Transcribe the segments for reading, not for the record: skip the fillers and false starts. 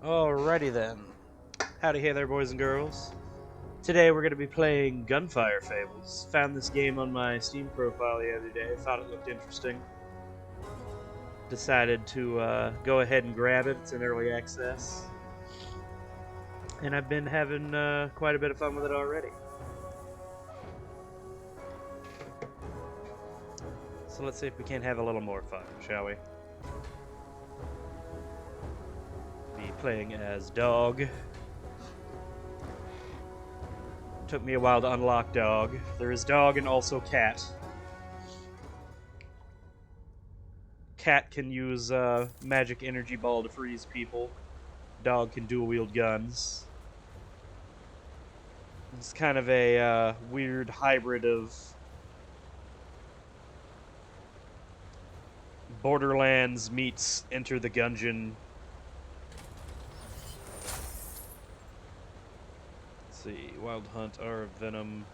Alrighty then. Howdy hey there, boys and girls. Today we're going to be playing Gunfire Fables. Found this game on my Steam profile the other day, thought it looked interesting. Decided to go ahead and grab it, it's in early access. And I've been having quite a bit of fun with it already. So let's see if we can't have a little more fun, shall we? Be playing as Dog. Took me a while to unlock Dog. There is Dog and also Cat. Cat can use magic energy ball to freeze people. Dog can dual wield guns. It's kind of a weird hybrid of Borderlands meets Enter the Gungeon. Let's see, Wild Hunt, R of Venom.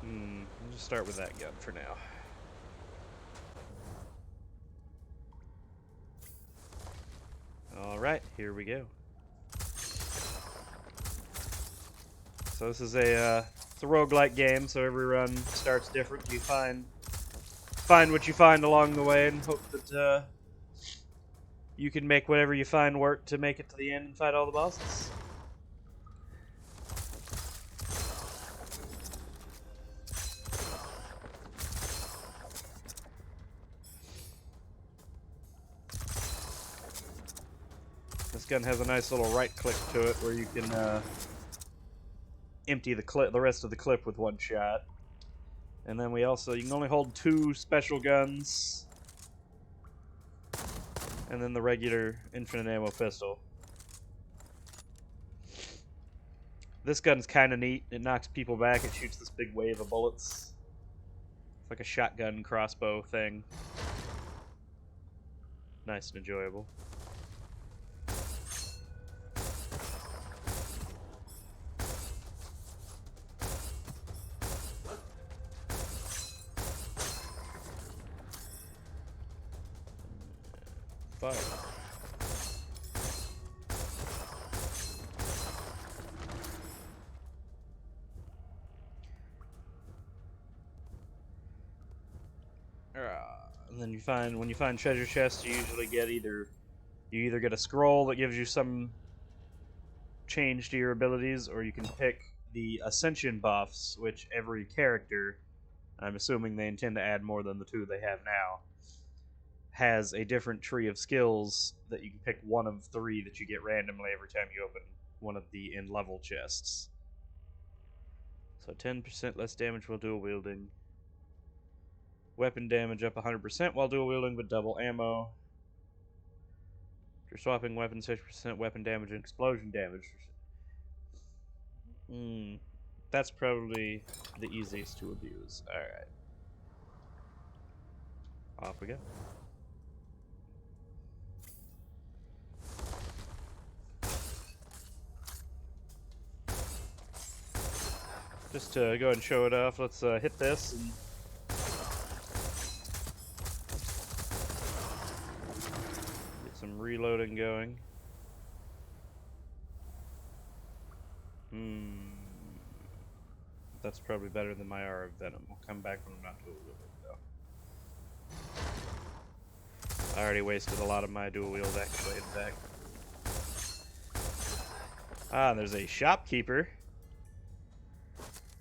We'll just start with that gun for now. Alright, here we go. So this is it's a roguelike game, so every run starts different. You find what you find along the way and hope that you can make whatever you find work to make it to the end and fight all the bosses. This gun has a nice little right click to it where you can empty the rest of the clip with one shot. And then you can only hold 2 special guns. And then the regular infinite ammo pistol. This gun's kind of neat. It knocks people back. It shoots this big wave of bullets. It's like a shotgun crossbow thing. Nice and enjoyable. Fire. And then when you find treasure chests, you usually get you either get a scroll that gives you some change to your abilities, or you can pick the ascension buffs, which every character, I'm assuming they intend to add more than the 2 they have now, has a different tree of skills that you can pick one of 3 that you get randomly every time you open one of the in-level chests. So 10% less damage while dual wielding. Weapon damage up 100% while dual wielding with double ammo. If you're swapping weapons, 50% weapon damage and explosion damage. That's probably the easiest to abuse. Alright. Off we go. Just to go ahead and show it off, let's hit this and get some reloading going. That's probably better than my R of Venom. We'll come back when I'm not dual wielding, though. I already wasted a lot of my dual wield activated back. There's a shopkeeper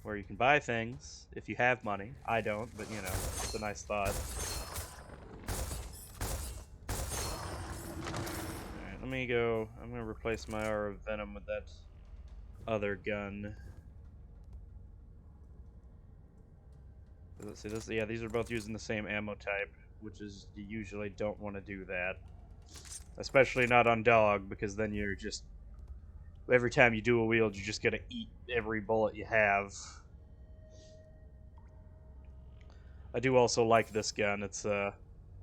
where you can buy things if you have money. I don't, but you know, it's a nice thought. Alright, let me go. I'm gonna replace my R of Venom with that other gun. Let's see, these are both using the same ammo type, which is, you usually don't want to do that. Especially not on Dog, because then you're just, every time you dual wield, you're just gonna eat every bullet you have. I do also like this gun. It's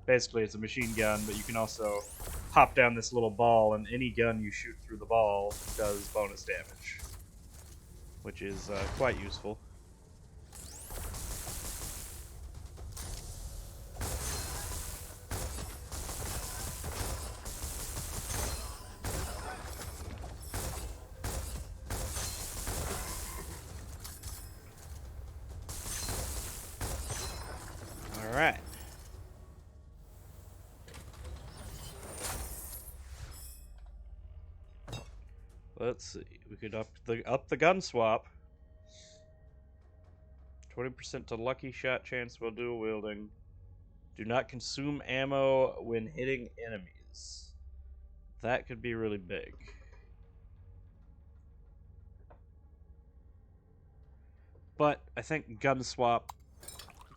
basically it's a machine gun, but you can also hop down this little ball, and any gun you shoot through the ball does bonus damage, which is quite useful. Alright. Let's see. We could up the gun swap. 20% to lucky shot chance while dual wielding. Do not consume ammo when hitting enemies. That could be really big. But I think gun swap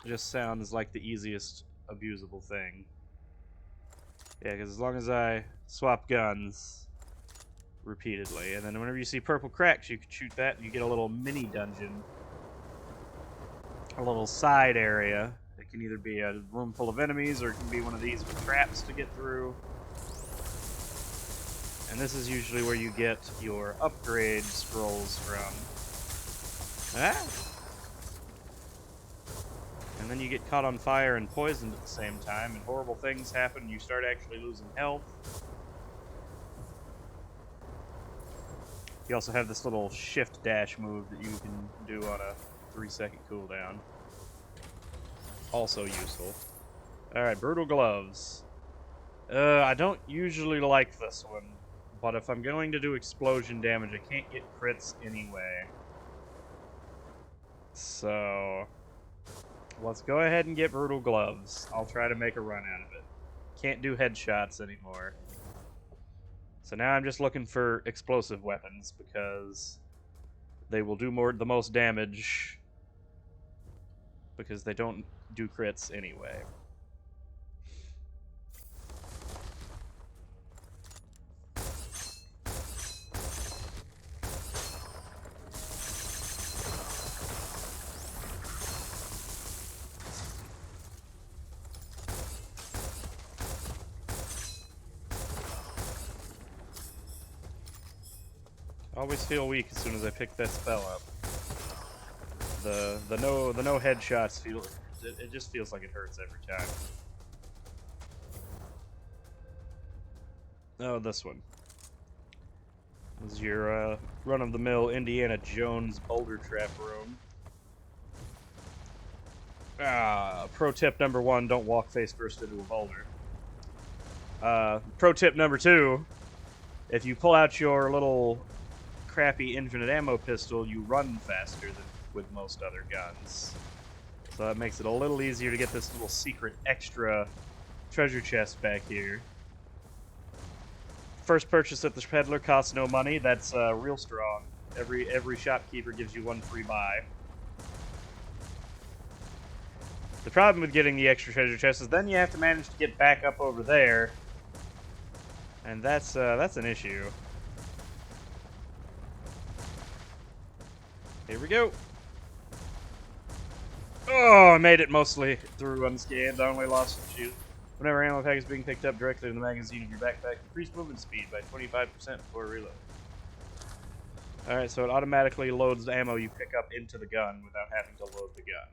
just sounds like the easiest abusable thing. Yeah, because as long as I swap guns repeatedly, and then whenever you see purple cracks, you can shoot that and you get a little mini dungeon. A little side area. It can either be a room full of enemies or it can be one of these with traps to get through. And this is usually where you get your upgrade scrolls from. Ah! And then you get caught on fire and poisoned at the same time, and horrible things happen, and you start actually losing health. You also have this little shift dash move that you can do on a 3-second cooldown. Also useful. Alright, Brutal Gloves. I don't usually like this one, but if I'm going to do explosion damage, I can't get crits anyway. So, let's go ahead and get Brutal Gloves. I'll try to make a run out of it. Can't do headshots anymore. So now I'm just looking for explosive weapons, because they will do the most damage, because they don't do crits anyway. I always feel weak as soon as I pick that spell up. The no headshots feel, it just feels like it hurts every time. Oh, this one. This is your run-of-the-mill Indiana Jones boulder trap room. Pro tip number 1, don't walk face first into a boulder. Pro tip number 2, if you pull out your little crappy infinite ammo pistol, you run faster than with most other guns. So that makes it a little easier to get this little secret extra treasure chest back here. First purchase at the peddler costs no money. That's real strong. Every shopkeeper gives you one free buy. The problem with getting the extra treasure chest is then you have to manage to get back up over there, and that's an issue. Here we go. Oh, I made it mostly through unscanned. I only lost some shoot. Whenever ammo pack is being picked up directly in the magazine of your backpack, increase movement speed by 25% before reload. Alright, so it automatically loads the ammo you pick up into the gun without having to load the gun.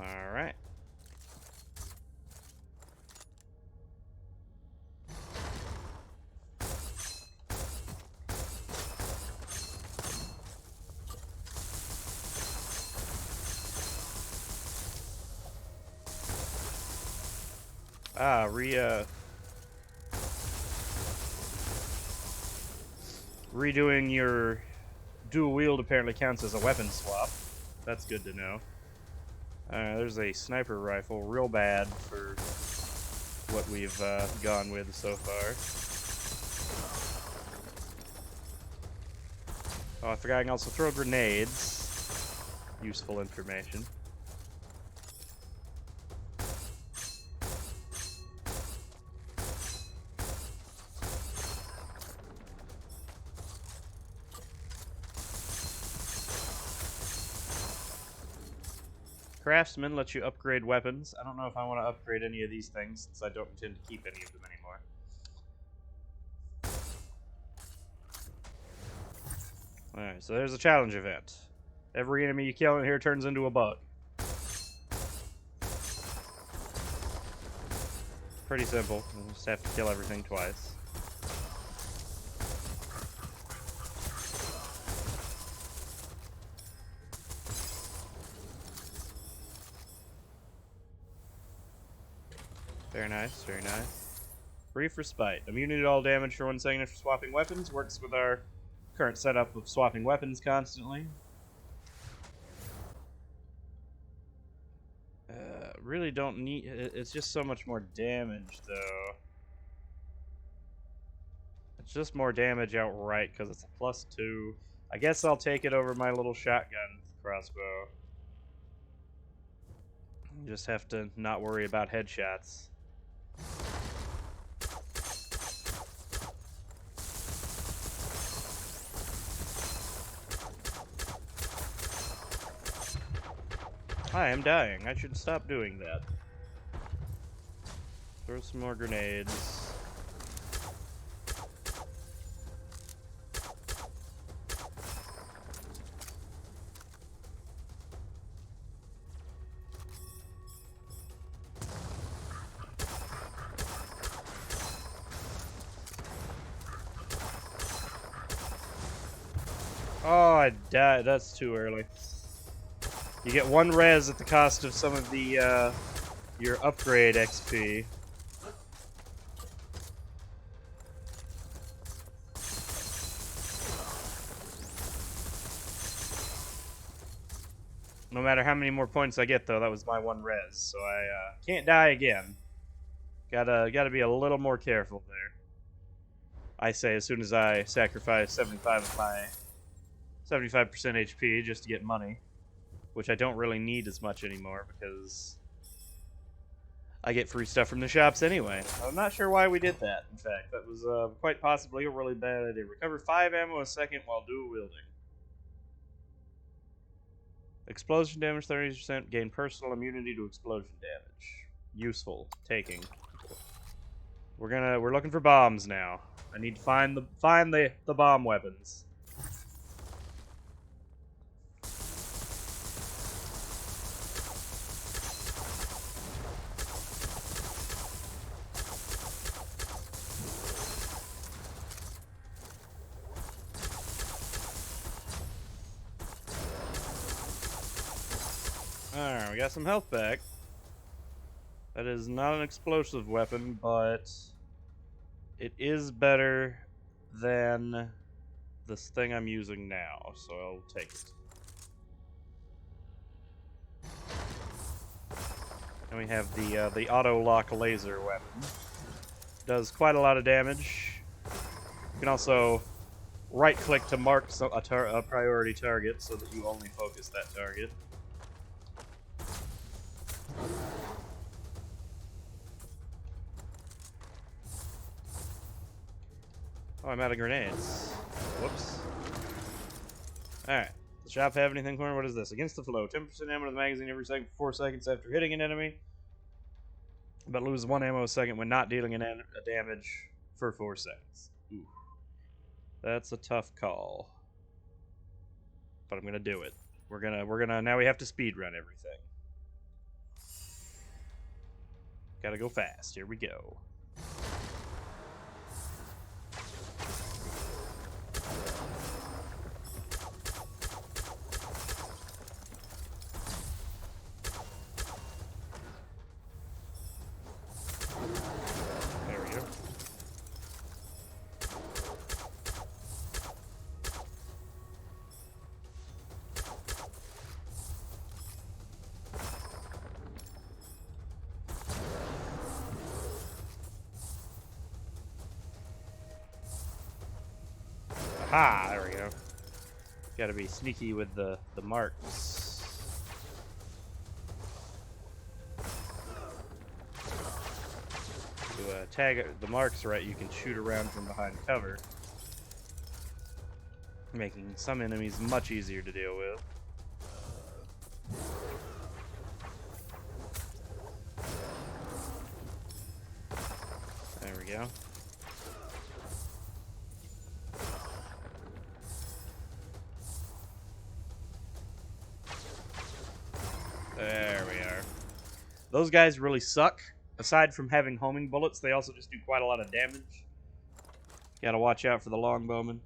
Alright. Redoing your dual wield apparently counts as a weapon swap. That's good to know. There's a sniper rifle, real bad for what we've gone with so far. Oh, I forgot I can also throw grenades. Useful information. Craftsman lets you upgrade weapons. I don't know if I want to upgrade any of these things, since I don't intend to keep any of them anymore. Alright, so there's a challenge event. Every enemy you kill in here turns into a bug. Pretty simple. You just have to kill everything twice. Very nice, very nice. Brief Respite. Immunity to all damage for 1 second after swapping weapons. Works with our current setup of swapping weapons constantly. Really don't need... It's just so much more damage, though. It's just more damage outright, because it's a +2. I guess I'll take it over my little shotgun crossbow. Just have to not worry about headshots. I am dying. I should stop doing that. Throw some more grenades. Oh, I died. That's too early. You get 1 res at the cost of some of the, your upgrade XP. No matter how many more points I get, though, that was my 1 res, so I, can't die again. Gotta be a little more careful there. I say as soon as I sacrifice 75 of my 75% HP just to get money. Which I don't really need as much anymore because I get free stuff from the shops anyway. I'm not sure why we did that, in fact. That was quite possibly a really bad idea. Recover 5 ammo a second while dual wielding. Explosion damage 30%. Gain personal immunity to explosion damage. Useful. Taking. We're looking for bombs now. I need to find the bomb weapons. Alright, we got some health back. That is not an explosive weapon, but it is better than this thing I'm using now, so I'll take it. And we have the auto-lock laser weapon. Does quite a lot of damage. You can also right-click to mark a priority target so that you only focus that target. Oh, I'm out of grenades. Whoops. Alright. Does the shop have anything for me? What is this? Against the flow. 10% ammo to the magazine every second for 4 seconds after hitting an enemy. But lose 1 ammo a second when not dealing a damage for 4 seconds. Ooh. That's a tough call. But I'm gonna do it. We're gonna now we have to speedrun everything. Gotta go fast. Here we go. There we go. Aha! There we go. Gotta be sneaky with the marks. To tag the marks right, you can shoot around from behind cover, making some enemies much easier to deal with. There we go. Those guys really suck. Aside from having homing bullets, they also just do quite a lot of damage. Gotta watch out for the longbowmen.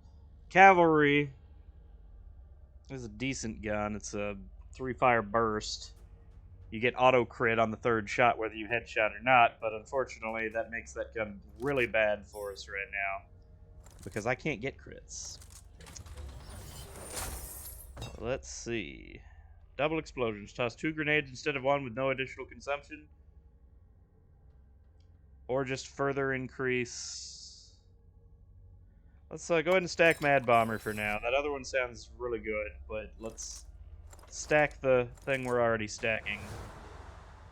Cavalry is a decent gun. It's a 3-fire burst. You get auto crit on the 3rd shot whether you headshot or not, but unfortunately that makes that gun really bad for us right now. Because I can't get crits. Let's see. Double explosions. Toss 2 grenades instead of 1 with no additional consumption. Or just further increase... Let's go ahead and stack Mad Bomber for now. That other one sounds really good, but let's stack the thing we're already stacking.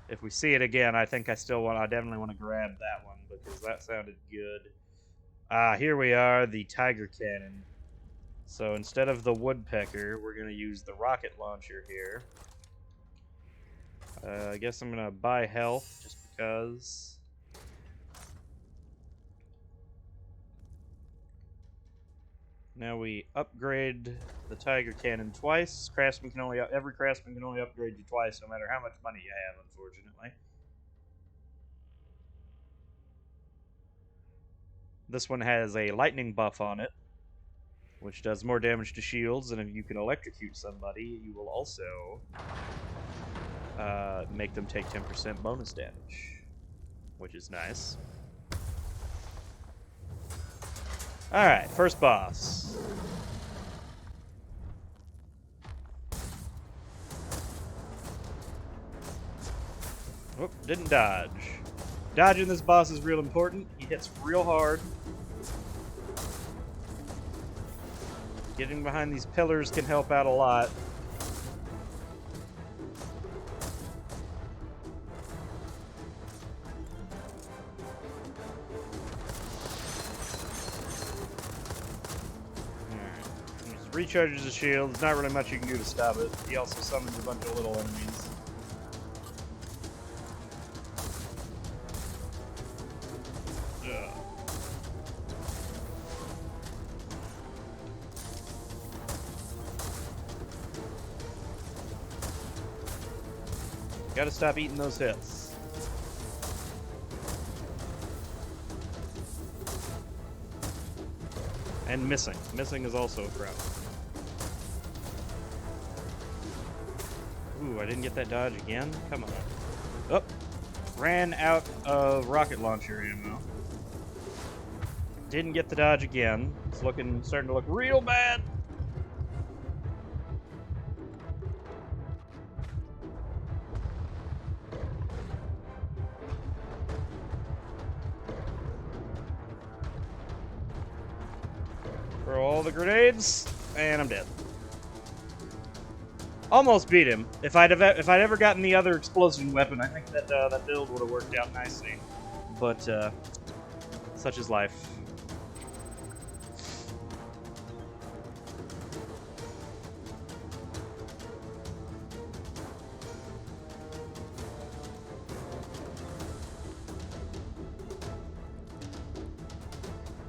If we see it again, I think I definitely want to grab that one, because that sounded good. Ah, here we are, the Tiger Cannon. So instead of the Woodpecker, we're going to use the rocket launcher here. I guess I'm going to buy health, just because. Now we upgrade the Tiger Cannon twice. Every craftsman can only upgrade you twice, no matter how much money you have, unfortunately. This one has a lightning buff on it, which does more damage to shields, and if you can electrocute somebody, you will also make them take 10% bonus damage, which is nice. Alright, first boss. Whoop, didn't dodge. Dodging this boss is real important. He hits real hard. Getting behind these pillars can help out a lot. Recharges the shield. There's not really much you can do to stop it. He also summons a bunch of little enemies. Gotta stop eating those hits. And missing. Missing is also a problem. Ooh, I didn't get that dodge again? Come on. Oh! Ran out of rocket launcher ammo. Didn't get the dodge again. It's starting to look real bad. Throw all the grenades, and I'm dead. Almost beat him. If I'd ever gotten the other explosion weapon, I think that that build would have worked out nicely. But such is life.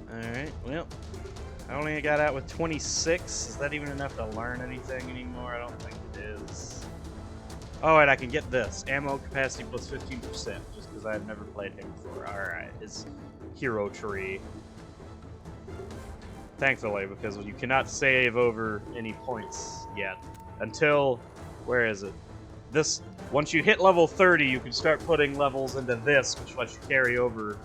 Alright, well, I only got out with 26. Is that even enough to learn anything anymore? I don't think it is. Oh, and I can get this. Ammo capacity plus 15%, just because I've never played him before. Alright, his hero tree. Thankfully, because you cannot save over any points yet. Until, where is it? Once you hit level 30, you can start putting levels into this, which lets you carry over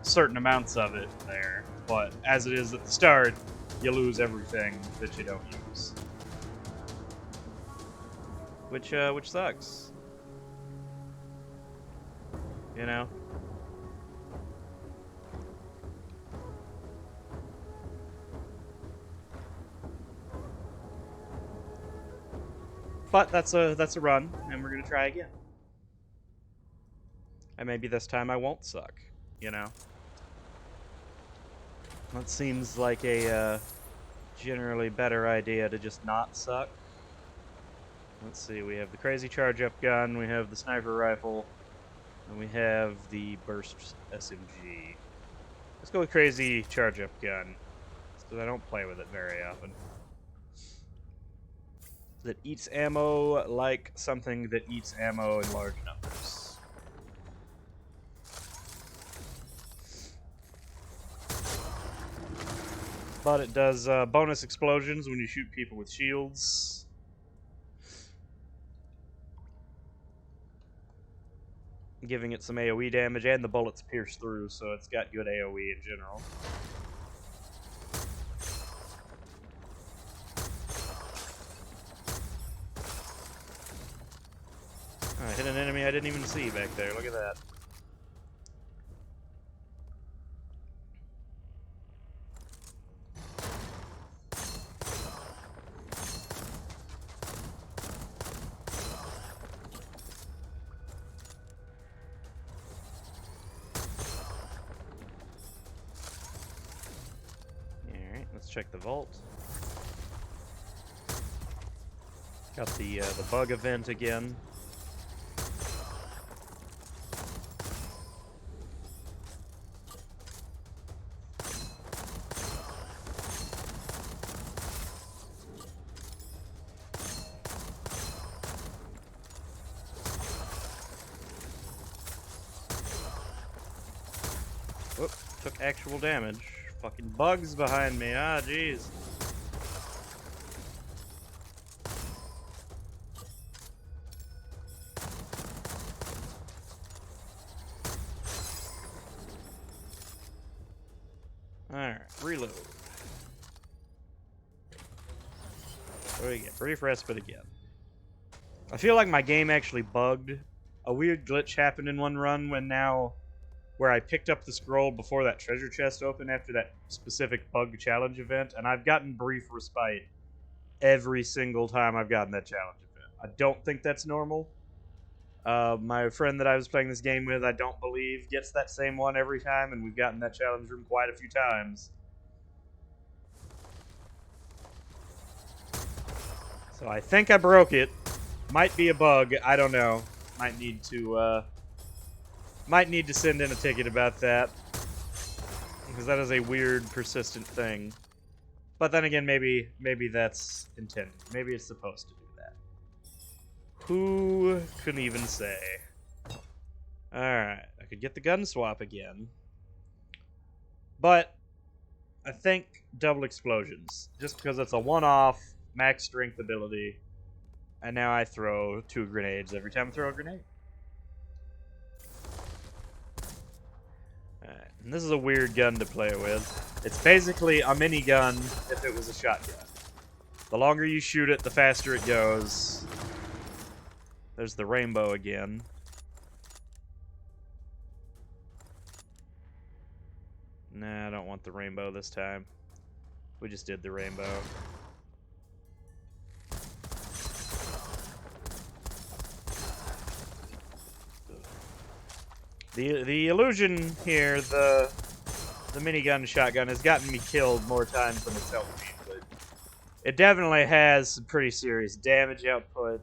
certain amounts of it there. But as it is at the start, you lose everything that you don't use. Which sucks. You know? But that's a run, and we're gonna try again. And maybe this time I won't suck, you know? That seems like a generally better idea to just not suck. Let's see, we have the crazy charge-up gun, we have the sniper rifle, and we have the burst SMG. Let's go with crazy charge-up gun, because I don't play with it very often. That eats ammo like something that eats ammo in large numbers. But it does bonus explosions when you shoot people with shields. Giving it some AoE damage, and the bullets pierce through, so it's got good AoE in general. I hit an enemy I didn't even see back there. Look at that. Alright, let's check the vault. Got the bug event again. Whoop, took actual damage. Fucking bugs behind me, ah, jeez. Alright, reload. What do we get? Brief respite again. I feel like my game actually bugged. A weird glitch happened in one run where I picked up the scroll before that treasure chest opened after that specific bug challenge event, and I've gotten brief respite every single time I've gotten that challenge event. I don't think that's normal. My friend that I was playing this game with, I don't believe, gets that same one every time, and we've gotten that challenge room quite a few times. So I think I broke it. Might be a bug. I don't know. Might need to send in a ticket about that, because that is a weird, persistent thing. But then again, maybe that's intended. Maybe it's supposed to do that. Who can even say? Alright, I could get the gun swap again. But I think double explosions. Just because it's a one-off, max strength ability. And now I throw 2 grenades every time I throw a grenade. Alright, and this is a weird gun to play with. It's basically a minigun if it was a shotgun. The longer you shoot it, the faster it goes. There's the rainbow again. Nah, I don't want the rainbow this time. We just did the rainbow. The illusion here, the minigun shotgun has gotten me killed more times than it's helped me, but it definitely has some pretty serious damage output.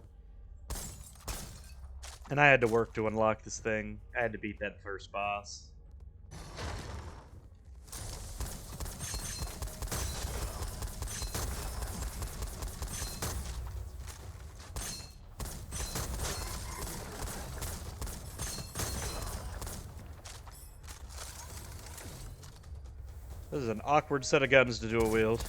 And I had to work to unlock this thing. I had to beat that first boss. This is an awkward set of guns to dual wield.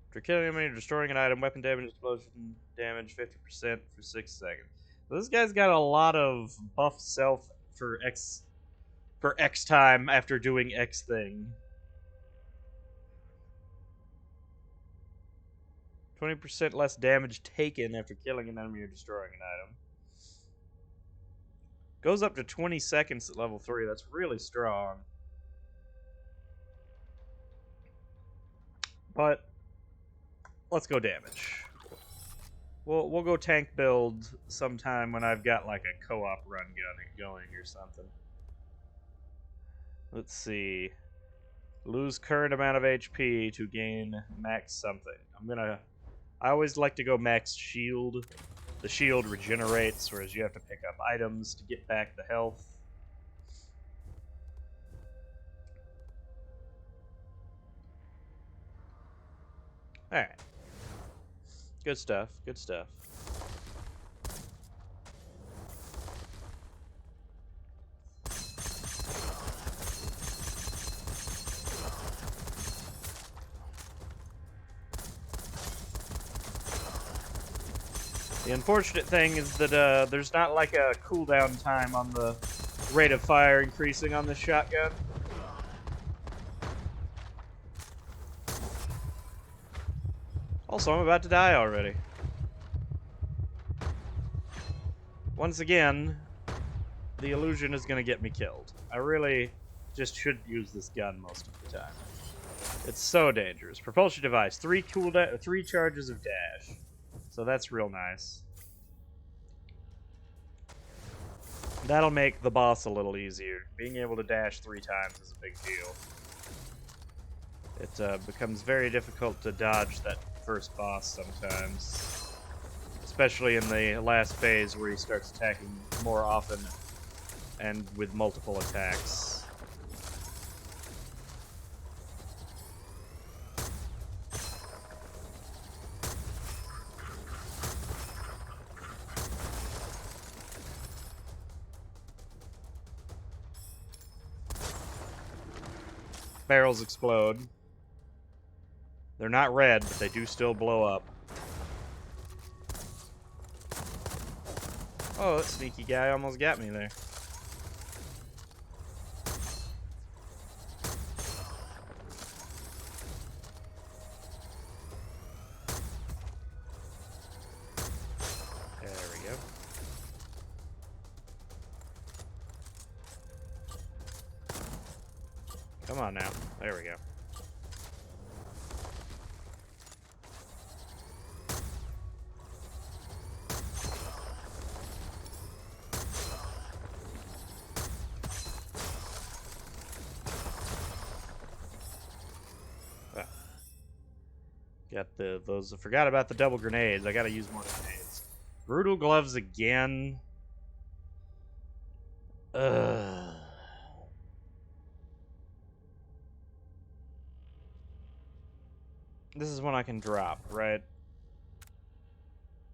After killing enemy or destroying an item, weapon damage, explosion damage 50% for 6 seconds. So this guy's got a lot of buff self for X time after doing X thing. 20% less damage taken after killing an enemy or destroying an item. Goes up to 20 seconds at level 3. That's really strong. But let's go damage. We'll go tank build sometime when I've got like a co-op run going or something. Let's see. Lose current amount of HP to gain max something. I always like to go max shield. The shield regenerates, whereas you have to pick up items to get back the health. Alright. Good stuff, good stuff. The unfortunate thing is that there's not like a cooldown time on the rate of fire increasing on this shotgun. Also, I'm about to die already. Once again, the illusion is going to get me killed. I really just shouldn't use this gun most of the time. It's so dangerous. Propulsion device, 3 charges of dash. So that's real nice. That'll make the boss a little easier. Being able to dash 3 times is a big deal. It becomes very difficult to dodge that first boss sometimes. Especially in the last phase where he starts attacking more often and with multiple attacks. Barrels explode. They're not red, but they do still blow up. Oh, that sneaky guy almost got me there. There we go. Come on now. There we go. Got those. I forgot about the double grenades. I gotta use more grenades. Brutal gloves again. Ugh. This is one I can drop, right?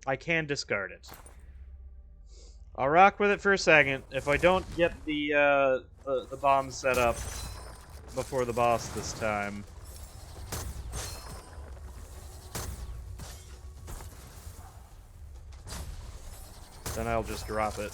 I can discard it. I'll rock with it for a second. If I don't get the bomb set up before the boss this time, then I'll just drop it.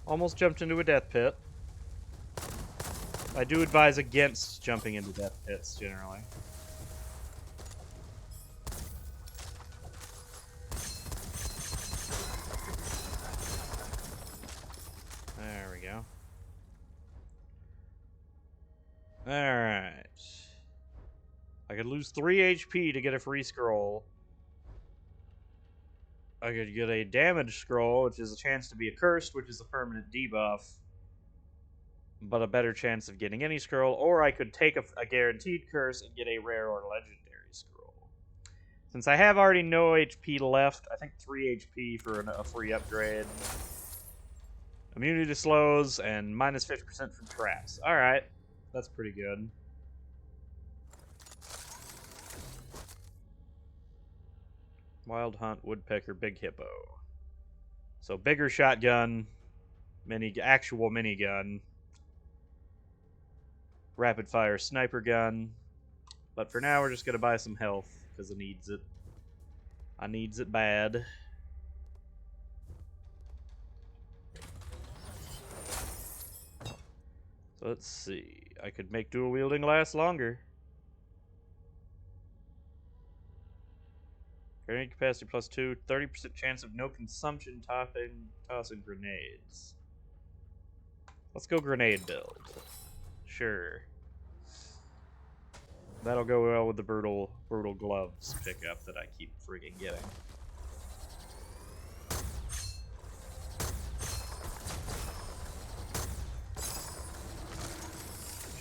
Almost jumped into a death pit. I do advise against jumping into death pits, generally. There we go. Alright. I could lose 3 HP to get a free scroll. I could get a damage scroll, which is a chance to be accursed, which is a permanent debuff, but a better chance of getting any scroll, or I could take a guaranteed curse and get a rare or legendary scroll. Since I have already no HP left, I think 3 HP for a free upgrade. Immunity to slows, and minus 50% from traps. Alright, that's pretty good. Wild Hunt, Woodpecker, Big Hippo. So bigger shotgun, actual minigun, rapid fire sniper gun. But for now, we're just gonna buy some health because I needs it. I needs it bad. So let's see. I could make dual wielding last longer. Carrying capacity plus 2, 30% chance of no consumption tossing grenades. Let's go grenade build. Sure. That'll go well with the brutal gloves pickup that I keep friggin' getting.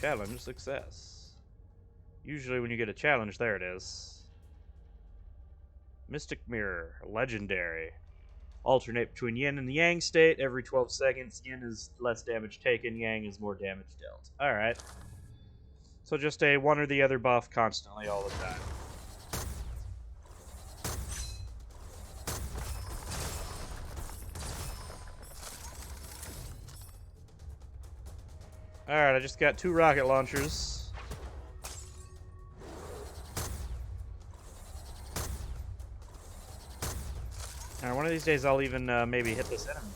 Challenge success. Usually when you get a challenge, there it is. Mystic Mirror, legendary. Alternate between yin and the yang state. Every 12 seconds, yin is less damage taken, yang is more damage dealt. Alright. So just a one or the other buff constantly all the time. Alright, I just got 2 rocket launchers. Alright, one of these days I'll even maybe hit this enemy.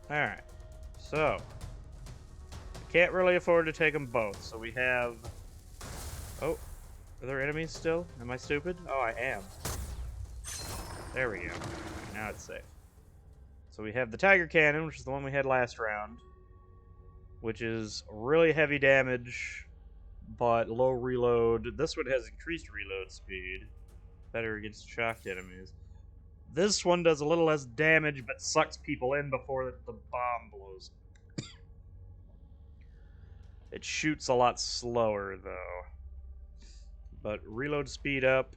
Alright, so can't really afford to take them both, so we have... Oh, are there enemies still? Am I stupid? Oh, I am. There we go. Now it's safe. So we have the Tiger Cannon, which is the one we had last round, which is really heavy damage, but low reload. This one has increased reload speed, better against shocked enemies. This one does a little less damage, but sucks people in before the bomb blows. It shoots a lot slower, though. But reload speed up.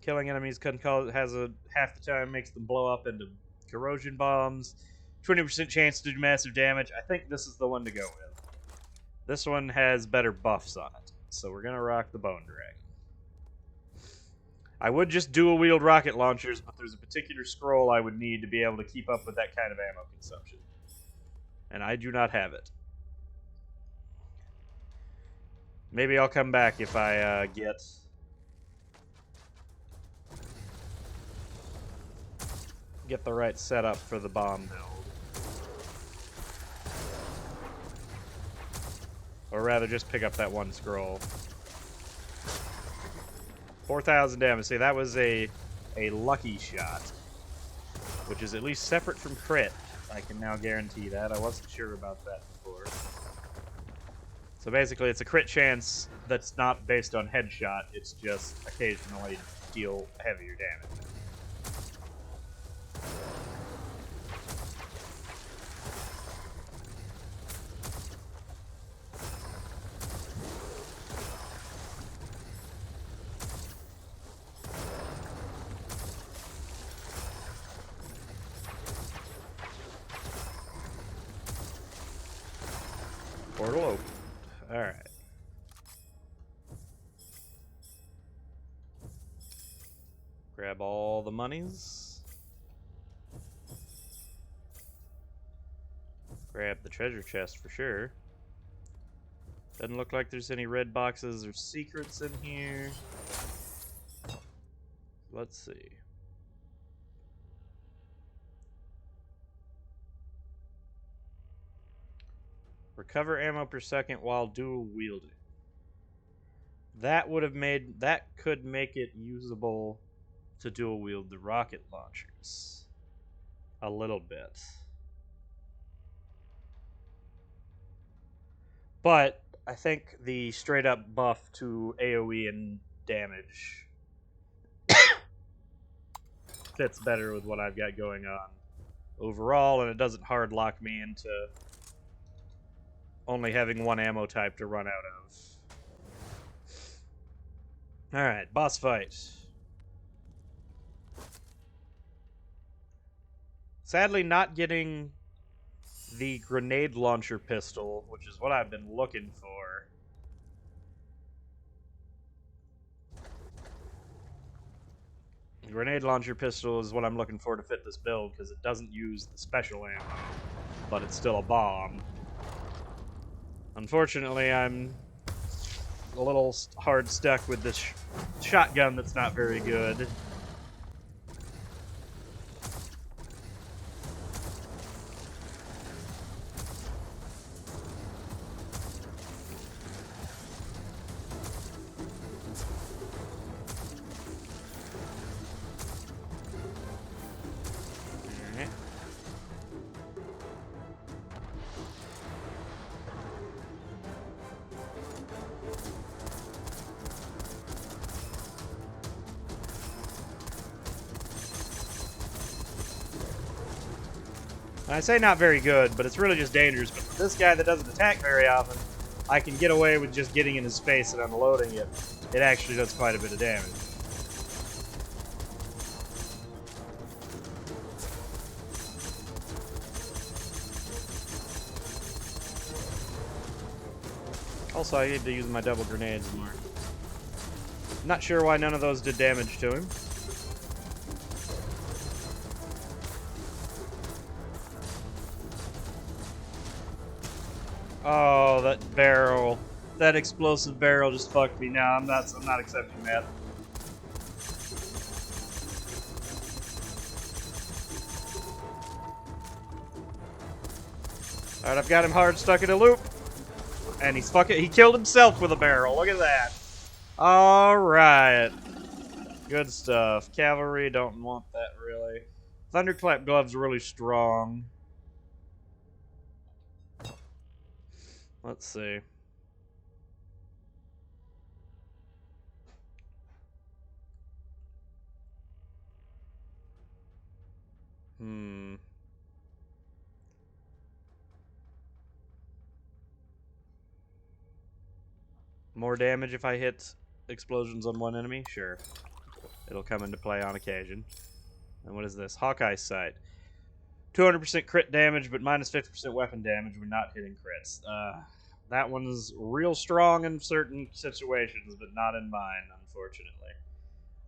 Killing enemies has a half the time makes them blow up into corrosion bombs. 20% chance to do massive damage. I think this is the one to go with. This one has better buffs on it, so we're gonna rock the Bone Dragon. I would just dual-wield rocket launchers, but there's a particular scroll I would need to be able to keep up with that kind of ammo consumption. And I do not have it. Maybe I'll come back if I get the right setup for the bomb build. Or rather, just pick up that one scroll. 4,000 damage. See, that was a lucky shot, which is at least separate from crit. I can now guarantee that. I wasn't sure about that before. So basically, it's a crit chance that's not based on headshot. It's just occasionally deal heavier damage. Portal opened. Alright. Grab all the monies. Grab the treasure chest for sure. Doesn't look like there's any red boxes or secrets in here. Let's see. Recover ammo per second while dual wielding. That could make it usable to dual wield the rocket launchers a little bit. But I think the straight up buff to AoE and damage fits better with what I've got going on overall, and it doesn't hard lock me into only having one ammo type to run out of. Alright, boss fight. Sadly, not getting the grenade launcher pistol, which is what I've been looking for. The grenade launcher pistol is what I'm looking for to fit this build, because it doesn't use the special ammo, but it's still a bomb. Unfortunately, I'm a little hard stuck with this shotgun that's not very good. And I say not very good, but it's really just dangerous. But for this guy that doesn't attack very often, I can get away with just getting in his face and unloading it. It actually does quite a bit of damage. Also, I need to use my double grenades more. Not sure why none of those did damage to him. Oh, that barrel. That explosive barrel just fucked me. Now I'm not accepting that. Alright, I've got him hard stuck in a loop. And he killed himself with a barrel. Look at that. Alright. Good stuff. Cavalry, don't want that really. Thunderclap gloves really strong. Let's see. More damage if I hit explosions on one enemy? Sure. It'll come into play on occasion. And what is this? Hawkeye's Sight. 200% crit damage, but minus 50% weapon damage when not hitting crits. That one's real strong in certain situations, but not in mine, unfortunately.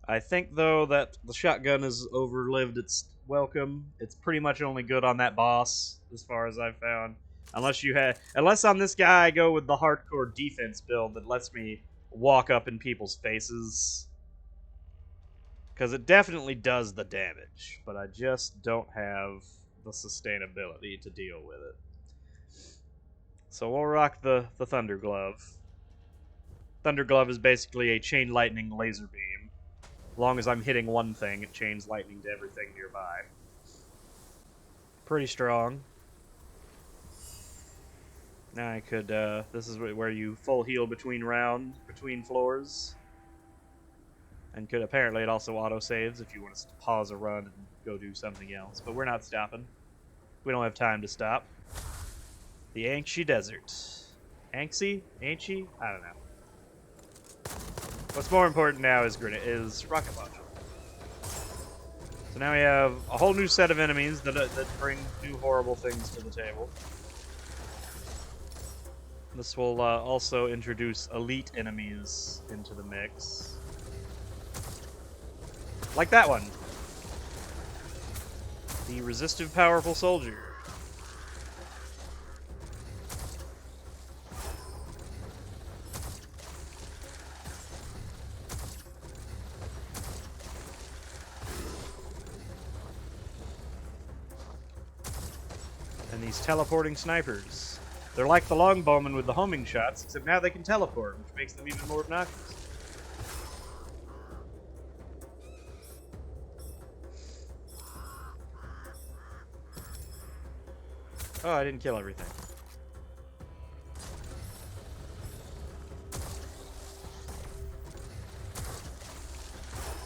I think, though, that the shotgun has overlived its welcome. It's pretty much only good on that boss, as far as I've found. Unless on this guy I go with the hardcore defense build that lets me walk up in people's faces. Because it definitely does the damage, but I just don't have the sustainability to deal with it. So we'll rock the Thunder Glove. Thunder Glove is basically a chain lightning laser beam. As long as I'm hitting one thing, it chains lightning to everything nearby. Pretty strong. Now I could, this is where you full heal between floors. And apparently it also auto-saves if you want to pause a run and go do something else. But we're not stopping. We don't have time to stop. The Anxi Desert. Anxi? Anxi? I don't know. What's more important now is rocket launcher. So now we have a whole new set of enemies that bring new horrible things to the table. This will also introduce elite enemies into the mix. Like that one. The resistive, powerful soldier. And these teleporting snipers. They're like the longbowmen with the homing shots, except now they can teleport, which makes them even more obnoxious. Oh, I didn't kill everything.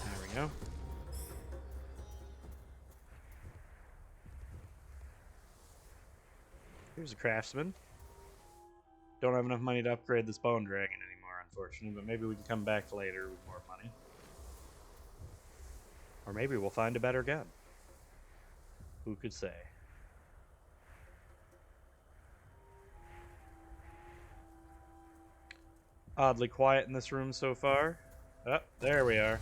There we go. Here's a craftsman. Don't have enough money to upgrade this bone dragon anymore, unfortunately, but maybe we can come back later with more money. Or maybe we'll find a better gun. Who could say? Oddly quiet in this room so far. Oh, there we are.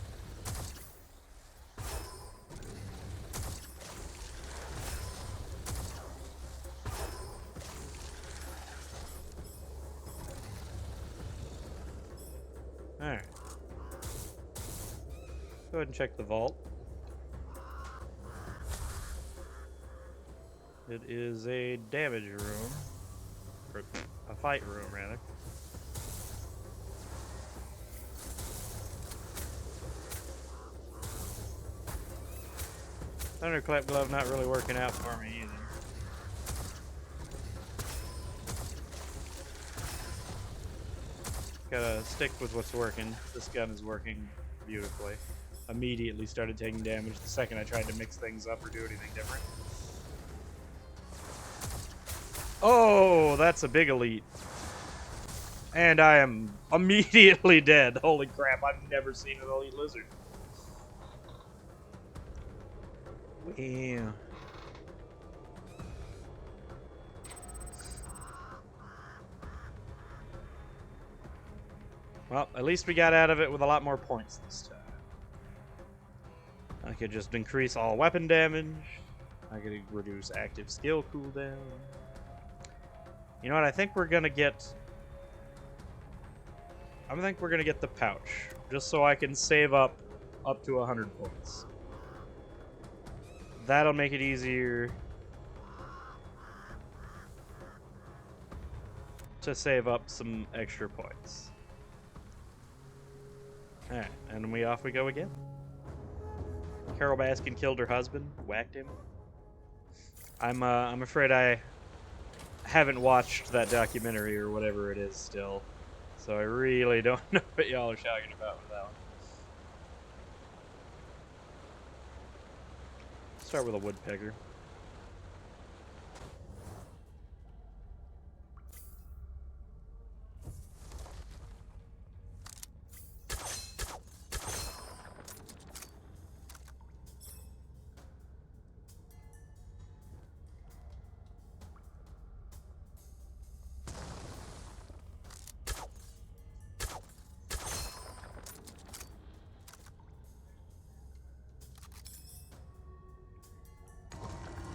Alright. Go ahead and check the vault. It is a damage room. Or a fight room, rather. Thunderclap glove not really working out for me either. Gotta stick with what's working. This gun is working beautifully. Immediately started taking damage the second I tried to mix things up or do anything different. Oh, that's a big elite. And I am immediately dead. Holy crap, I've never seen an elite lizard. Yeah. Well, at least we got out of it with a lot more points this time. I could just increase all weapon damage. I could reduce active skill cooldown. You know what? I think we're gonna get the pouch, just so I can save up to 100 points. That'll make it easier to save up some extra points. Alright, and off we go again. Carol Baskin killed her husband, whacked him. I'm afraid I haven't watched that documentary or whatever it is still, so I really don't know what y'all are talking about with that one. Start with a woodpecker.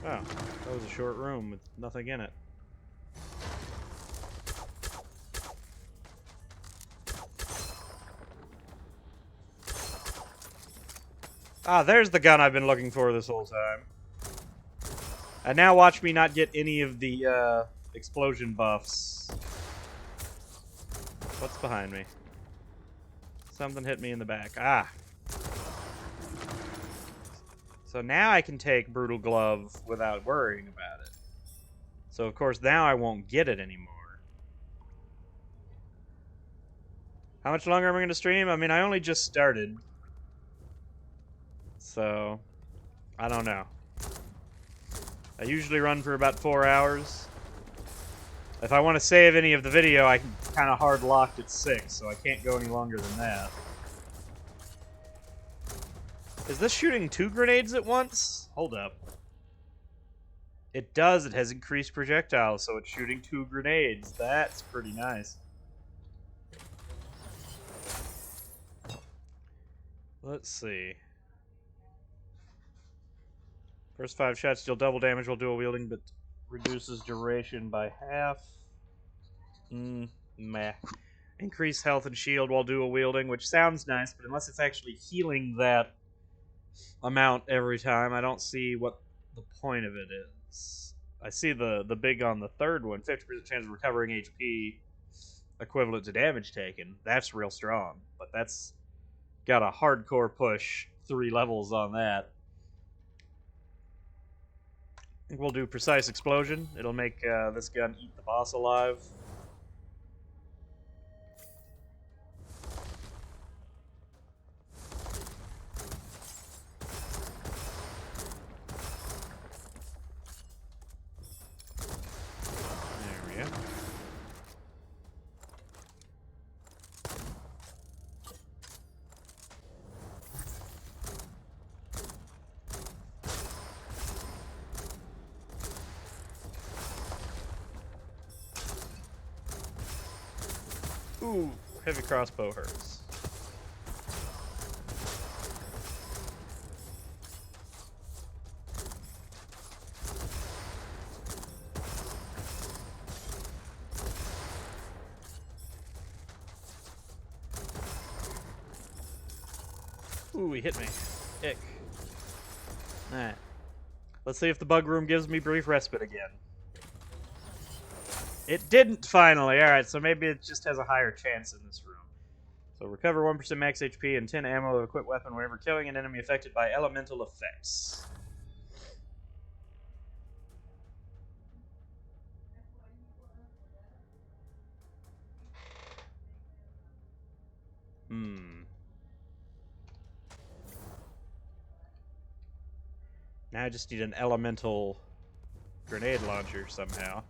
Oh, that was a short room with nothing in it. Ah, there's the gun I've been looking for this whole time. And now watch me not get any of the explosion buffs. What's behind me? Something hit me in the back. Ah. So now I can take Brutal Glove without worrying about it. So of course now I won't get it anymore. How much longer am I going to stream? I mean, I only just started. So, I don't know. I usually run for about 4 hours. If I want to save any of the video, I can kind of hard locked at 6, so I can't go any longer than that. Is this shooting 2 grenades at once? Hold up. It does. It has increased projectiles, so it's shooting 2 grenades. That's pretty nice. Let's see. First 5 shots deal double damage while dual wielding, but reduces duration by half. Meh. Increase health and shield while dual wielding, which sounds nice, but unless it's actually healing that amount every time, I don't see what the point of it is. I see the big on the third one, 50% chance of recovering HP equivalent to damage taken. That's real strong, but that's got a hardcore push 3 levels on that. I think we'll do Precise Explosion. It'll make this gun eat the boss alive. There we go. Ooh, heavy crossbow hurts. Ooh, he hit me. Ick. Alright. Let's see if the bug room gives me brief respite again. It didn't, finally. Alright, so maybe it just has a higher chance in this room. So recover 1% max HP and 10 ammo of equipped weapon whenever killing an enemy affected by elemental effects. Now I just need an elemental grenade launcher somehow.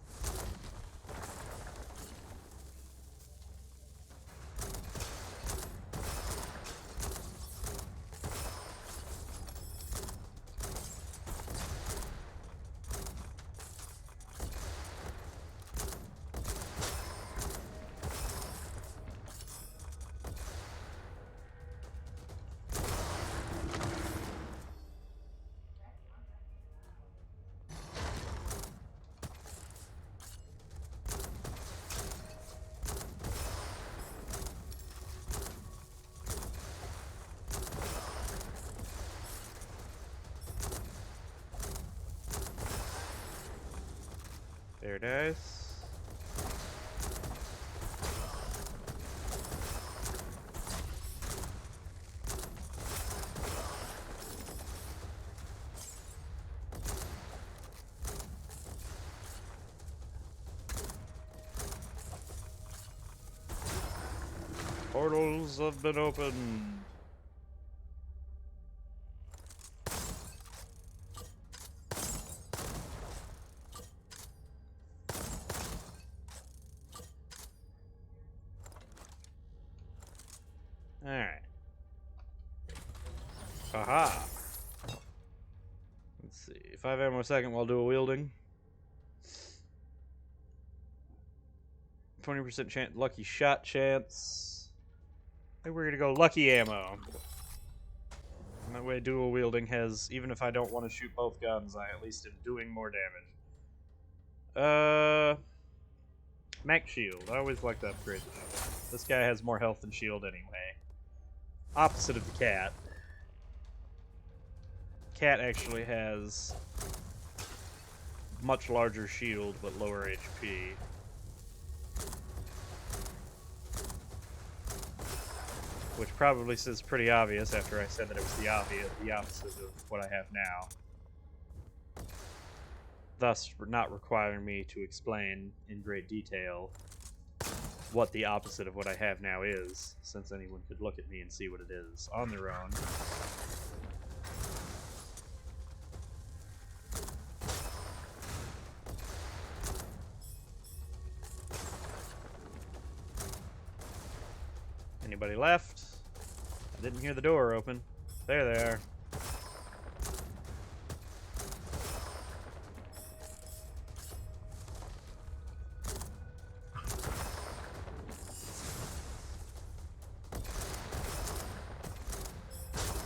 There it is. Portals have been opened. Alright. Haha. Let's see. 5 ammo a second while dual wielding. 20% chance, lucky shot chance. I think we're gonna go lucky ammo. And that way dual wielding has, even if I don't want to shoot both guns, I at least am doing more damage. Mech shield. I always like to upgrade the shield. This guy has more health than shield anyway. Opposite of the cat. Cat actually has much larger shield but lower HP. Which probably is pretty obvious after I said that it was the opposite of what I have now. Thus, not requiring me to explain in great detail what the opposite of what I have now is, since anyone could look at me and see what it is on their own. Anybody left? I didn't hear the door open. There they are.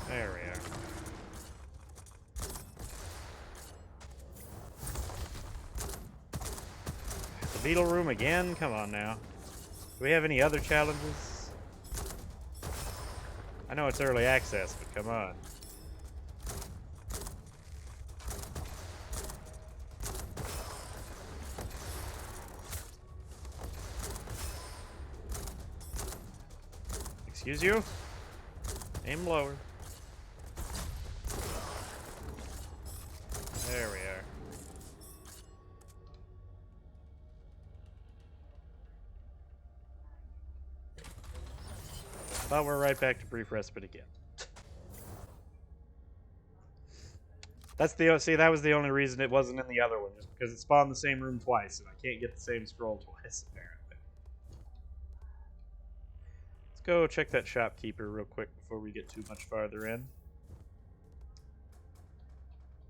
There we are. The beetle room again? Come on now. Do we have any other challenges? I know it's early access, but come on. Excuse you? Aim lower. There we are. But we're right back to brief respite again. That's the that was the only reason it wasn't in the other one, just because it spawned the same room twice, and I can't get the same scroll twice, apparently. Let's go check that shopkeeper real quick before we get too much farther in.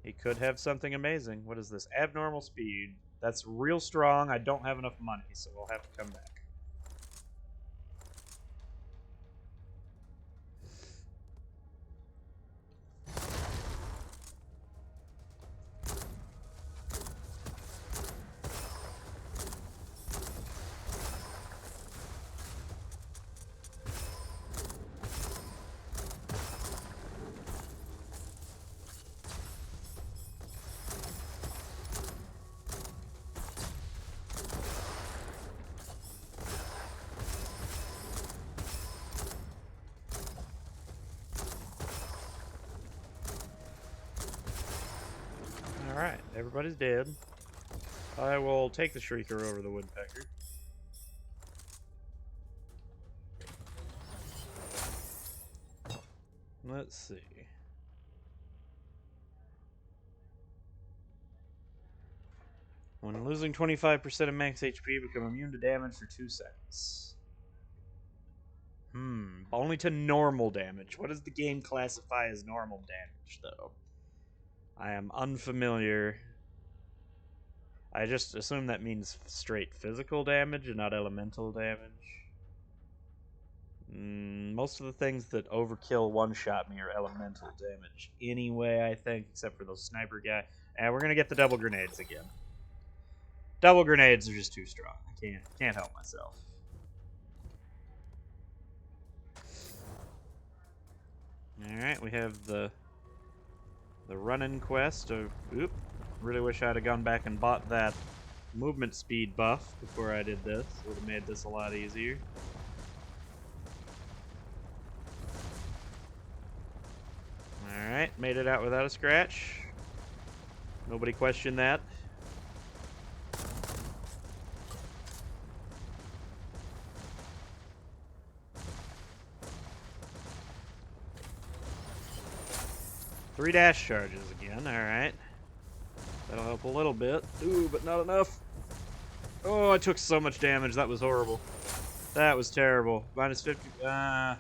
He could have something amazing. What is this? Abnormal speed. That's real strong. I don't have enough money, so we'll have to come back. Alright, everybody's dead. I will take the Shrieker over the Woodpecker. Let's see. When losing 25% of max HP, become immune to damage for 2 seconds. Only to normal damage. What does the game classify as normal damage, though? I am unfamiliar. I just assume that means straight physical damage and not elemental damage. Most of the things that overkill one-shot me are elemental damage anyway, I think, except for those sniper guy. And we're gonna get the double grenades again. Double grenades are just too strong. I can't help myself. Alright, we have the run-in quest of... Oop. Really wish I'd have gone back and bought that movement speed buff before I did this. Would have made this a lot easier. Alright, made it out without a scratch. Nobody questioned that. Three dash charges again, alright. That'll help a little bit. Ooh, but not enough. Oh, I took so much damage. That was horrible. That was terrible. Minus 50. Let's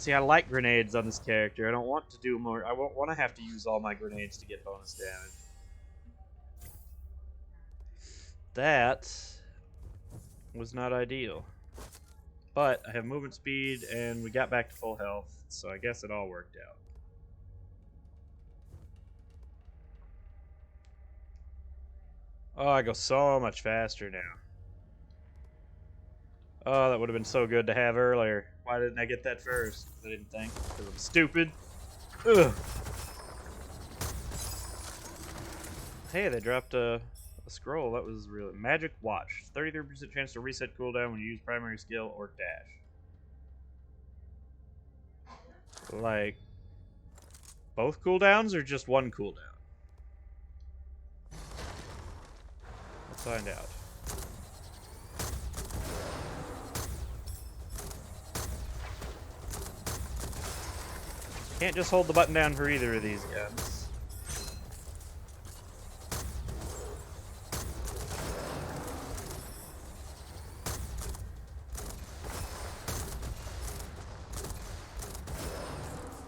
see, I like grenades on this character. I don't want to do more. I won't want to have to use all my grenades to get bonus damage. That was not ideal. But I have movement speed, and we got back to full health, so I guess it all worked out. Oh, I go so much faster now. Oh, that would have been so good to have earlier. Why didn't I get that first? I didn't think. Because I'm stupid. Ugh. Hey, they dropped a scroll. That was really... Magic Watch. 33% chance to reset cooldown when you use primary skill or dash. Like... both cooldowns or just one cooldown? Let's find out. Can't just hold the button down for either of these guns.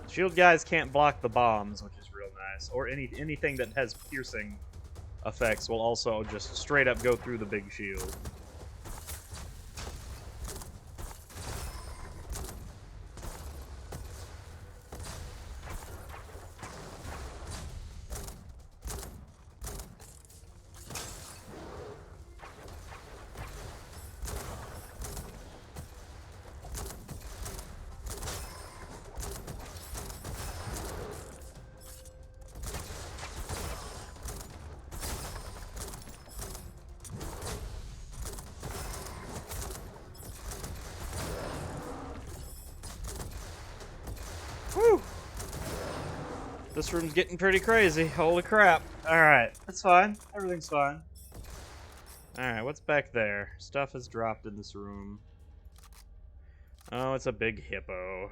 Shield guys can't block the bombs, which is real nice. Or anything that has piercing effects will also just straight up go through the big shield. Whew. This room's getting pretty crazy. Holy crap. Alright, that's fine. Everything's fine. Alright, what's back there? Stuff is dropped in this room. Oh, it's a big hippo.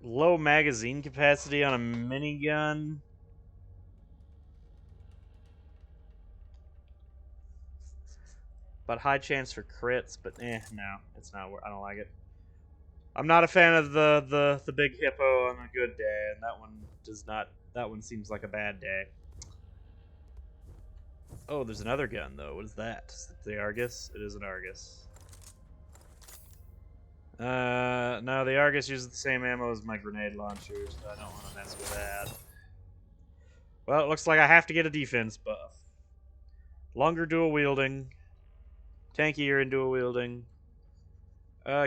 Low magazine capacity on a minigun. But high chance for crits, but no, it's not. I don't like it. I'm not a fan of the big hippo on a good day, and that one does not. That one seems like a bad day. Oh, there's another gun though. What is that? Is it the Argus? It is an Argus. No, the Argus uses the same ammo as my grenade launcher, so I don't want to mess with that. Well, it looks like I have to get a defense buff. Longer dual wielding. Tankier in dual wielding.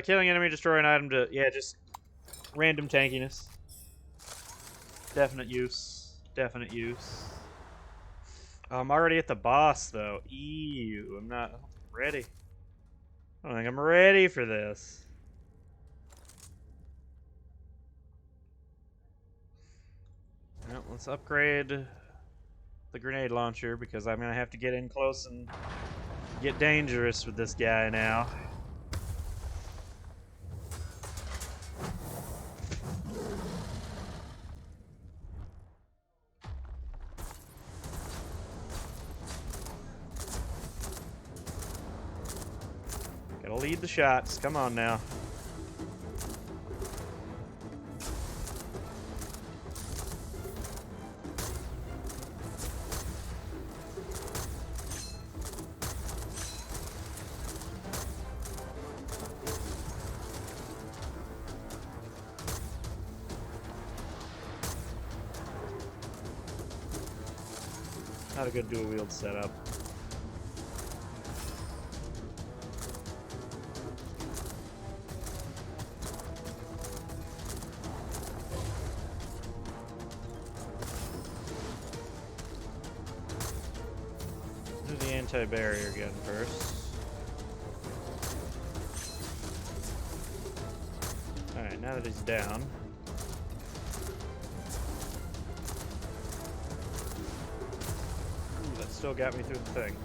Killing enemy, destroy an item to... Yeah, just random tankiness. Definite use. Definite use. Oh, I'm already at the boss, though. Ew, I'm not ready. I don't think I'm ready for this. Well, let's upgrade the grenade launcher, because I'm going to have to get in close and get dangerous with this guy now. the shots. Come on now. Not a good dual wield setup. Do the anti-barrier gun first. Alright, now that he's down. Ooh, that still got me through the thing.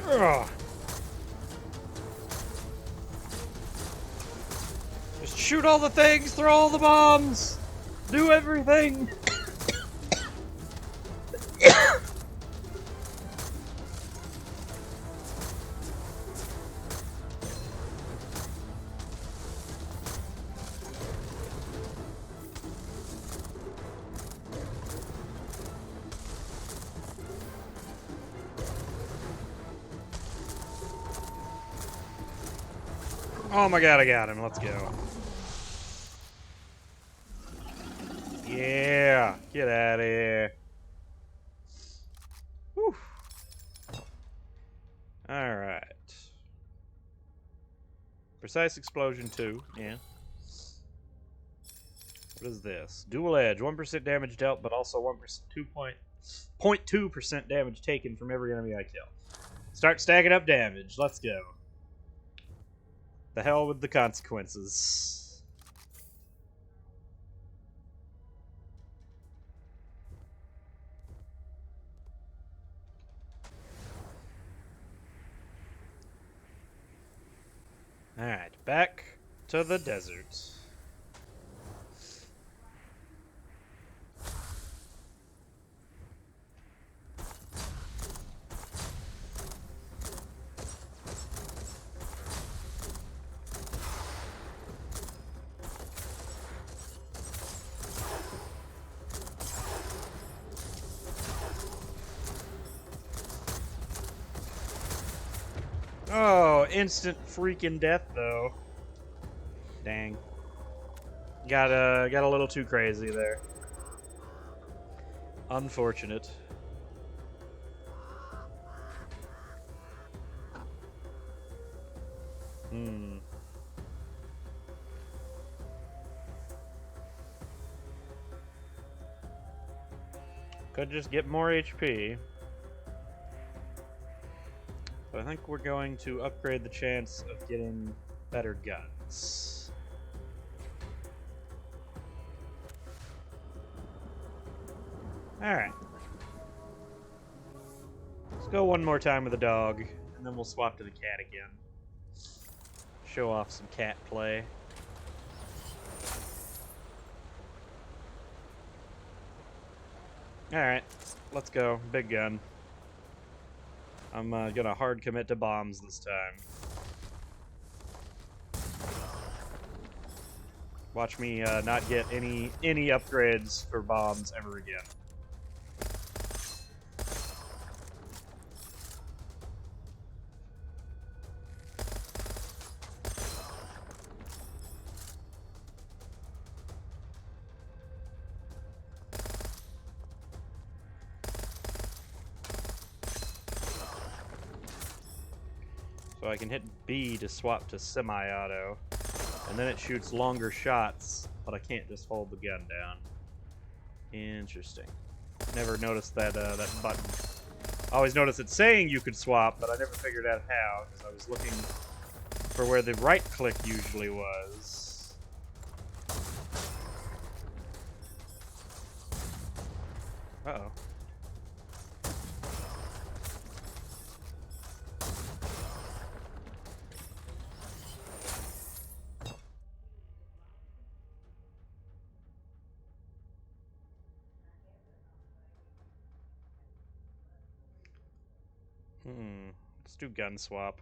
Ugh. Just shoot all the things, throw all the bombs, do everything. Oh my god, I got him. Let's go. Yeah, get out of here. Whew. Alright. Precise Explosion 2, yeah. What is this? Dual Edge. 1% damage dealt, but also 0.2% damage taken from every enemy I kill. Start stacking up damage. Let's go. The hell with the consequences. Alright, back to the desert. Oh, instant freaking death though. Dang. Got a little too crazy there. Unfortunate. Could just get more HP. But I think we're going to upgrade the chance of getting better guns. Alright. go one more time with the dog, and then we'll swap to the cat again. Show off some cat play. Alright, let's go. Big gun. I'm gonna hard commit to bombs this time. Watch me not get any upgrades for bombs ever again. So I can hit B to swap to semi-auto, and then it shoots longer shots, but I can't just hold the gun down. Interesting. Never noticed that that button. I always noticed it saying you could swap, but I never figured out how, because I was looking for where the right click usually was. Uh-oh. Let's do gun swap.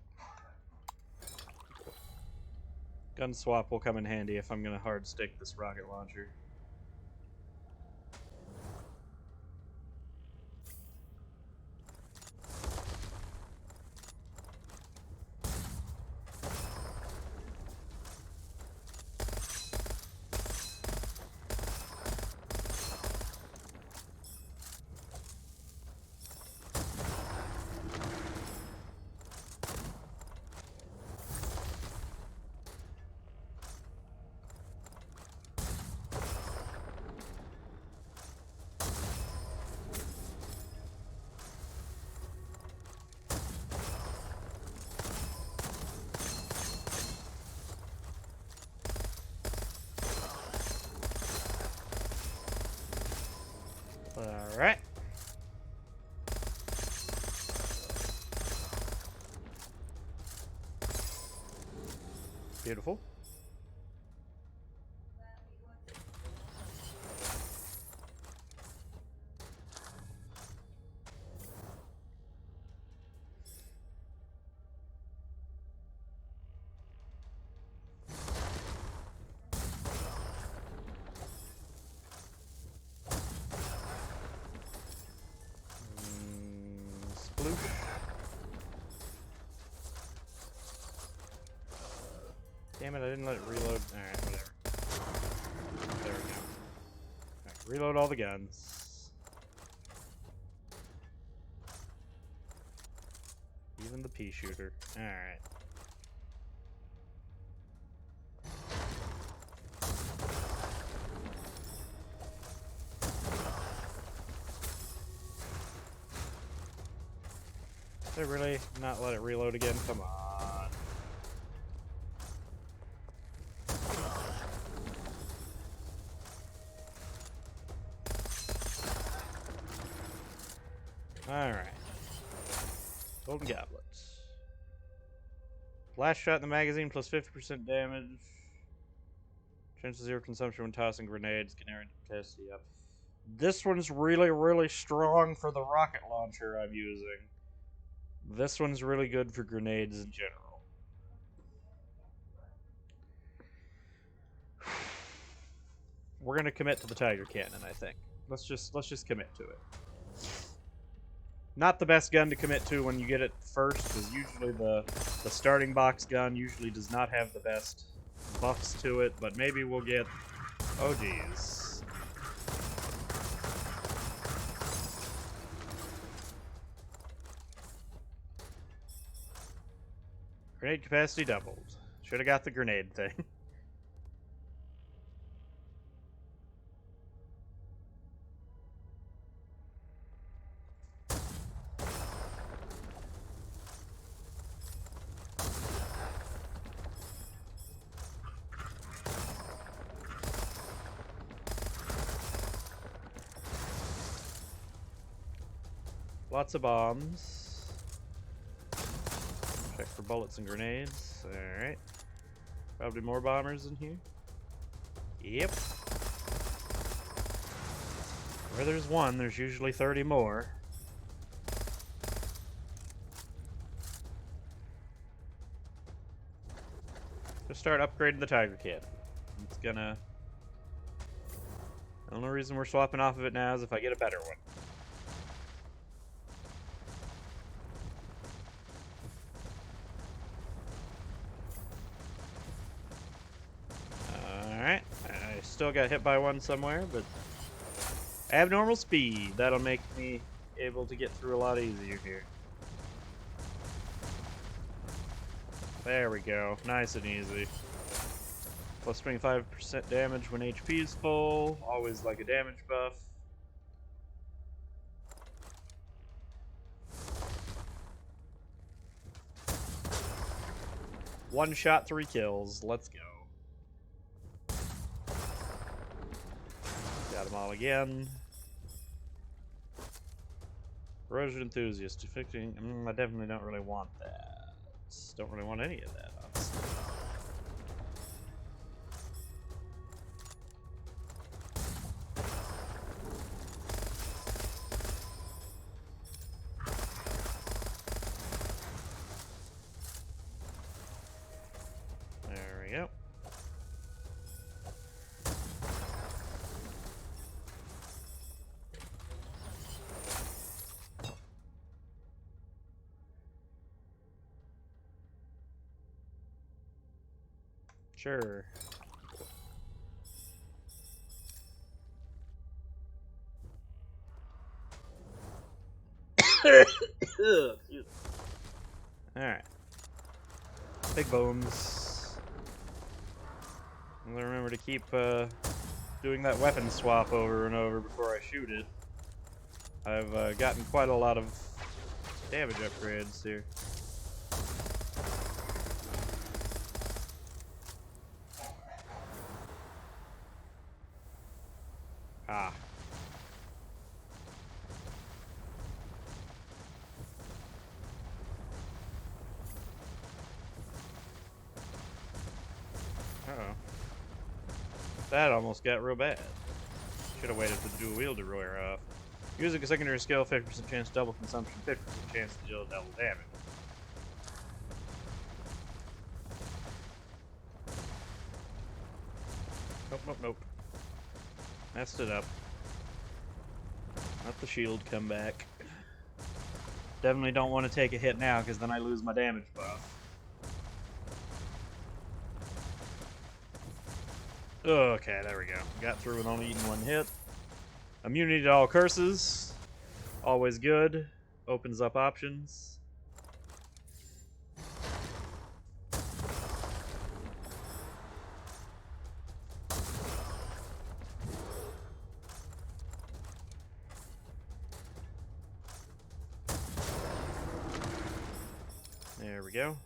Gun swap will come in handy if I'm gonna hard stick this rocket launcher. Alright. Beautiful. Damn it, I didn't let it reload. Alright, whatever. There we go. Alright, reload all the guns. Even the pea shooter. Alright. Did I really not let it reload again? Come on. Alright. Golden goblets. Last shot in the magazine plus 50% damage. Chance of 0 consumption when tossing grenades. Canary capacity up. This one's really, really strong for the rocket launcher I'm using. This one's really good for grenades in general. We're gonna commit to the Tiger Cannon, I think. Let's just commit to it. Not the best gun to commit to when you get it first, because usually the starting box gun usually does not have the best buffs to it, but maybe we'll get... Oh, geez. Grenade capacity doubled. Should have got the grenade thing. Lots of bombs. Check for bullets and grenades. Alright. Probably more bombers in here. Yep. Where there's one, there's usually 30 more. Just start upgrading the Tiger Cannon. It's gonna... The only reason we're swapping off of it now is if I get a better one. Alright. I still got hit by one somewhere, but... Abnormal speed. That'll make me able to get through a lot easier here. There we go. Nice and easy. Plus 25% damage when HP is full. Always like a damage buff. One shot, 3 kills. Let's go. Got them all again. Corrosion enthusiast. Defecting. I definitely don't really want that. Don't really want any of that, honestly. There we go. Sure. Alright. Big bones. I'll remember to keep doing that weapon swap over and over before I shoot it. I've gotten quite a lot of damage upgrades here. Ah. Uh-oh. That almost got real bad. Should have waited for the dual wielder to wear off. Using a secondary skill, 50% chance double consumption, 50% chance to deal double damage. Nope, nope, nope. Messed it up. Let the shield come back. Definitely don't want to take a hit now, because then I lose my damage buff. Okay, there we go. Got through with only eating one hit. Immunity to all curses. Always good. Opens up options. There we go.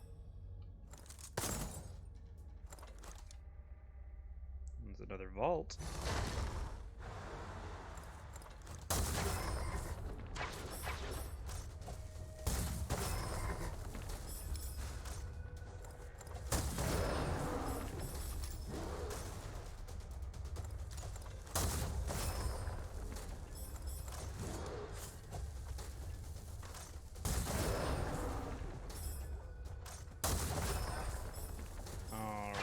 There's another vault.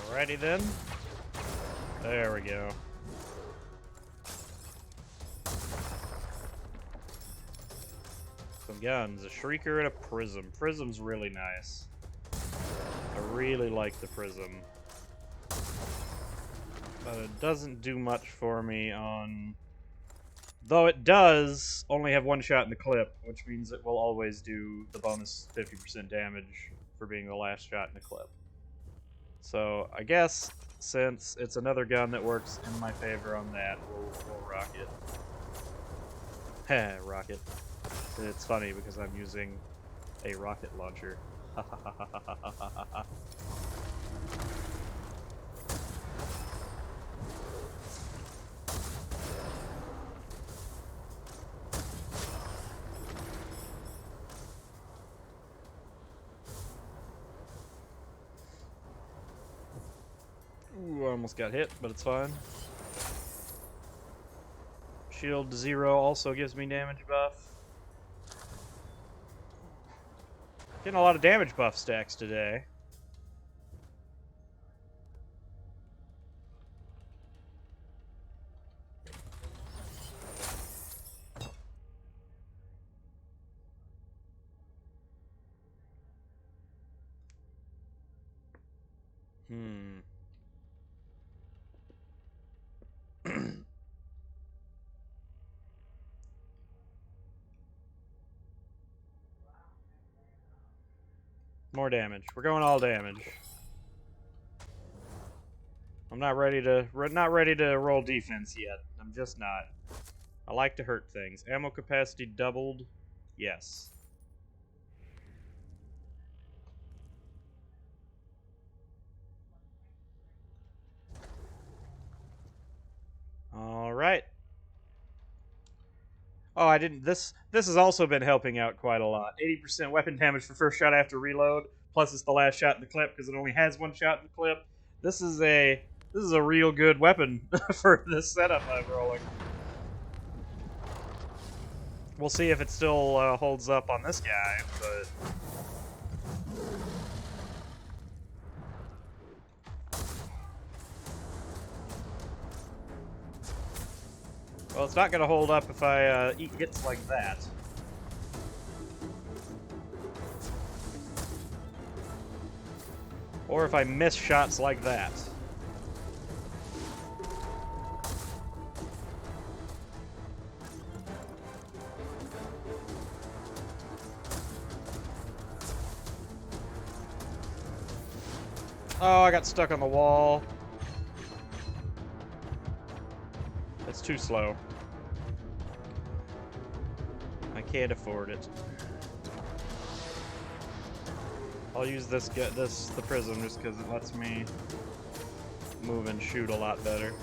Alrighty then. There we go. Some guns, a shrieker and a prism. Prism's really nice. I really like the prism. But it doesn't do much for me on... Though it does only have one shot in the clip, which means it will always do the bonus 50% damage for being the last shot in the clip. So, I guess, since it's another gun that works in my favor on that, we'll rock it. Heh, rocket. It's funny because I'm using a rocket launcher. Ha ha ha ha ha ha ha ha. almost got hit, but it's fine. Shield 0 also gives me damage buff. Getting a lot of damage buff stacks today. More damage. We're going all damage. I'm not ready to roll defense yet. I'm just not. I like to hurt things. Ammo capacity doubled. Yes. All right. Oh, I didn't. This has also been helping out quite a lot. 80% weapon damage for first shot after reload. Plus, it's the last shot in the clip because it only has one shot in the clip. This is a real good weapon for this setup I'm rolling. We'll see if it still holds up on this guy, but. Well, it's not going to hold up if I eat hits like that. Or if I miss shots like that. Oh, I got stuck on the wall. It's too slow. I can't afford it. I'll use the prism just because it lets me move and shoot a lot better.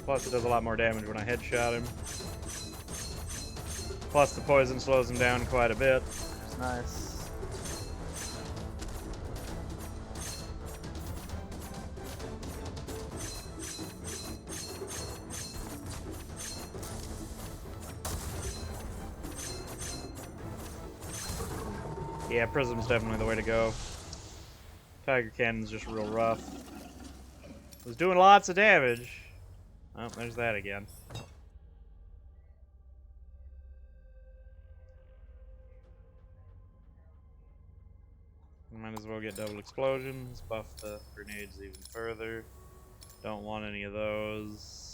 Plus, it does a lot more damage when I headshot him. Plus, the poison slows him down quite a bit. It's nice. Yeah, Prism's definitely the way to go. Tiger Cannon's just real rough. It was doing lots of damage. Oh, there's that again. Might as well get double explosions, buff the grenades even further. Don't want any of those.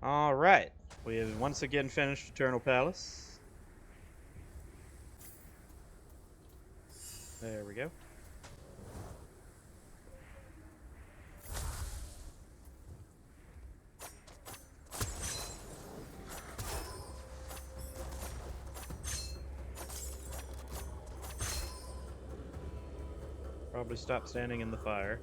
Alright, we have once again finished Eternal Palace. There we go. Probably stop standing in the fire.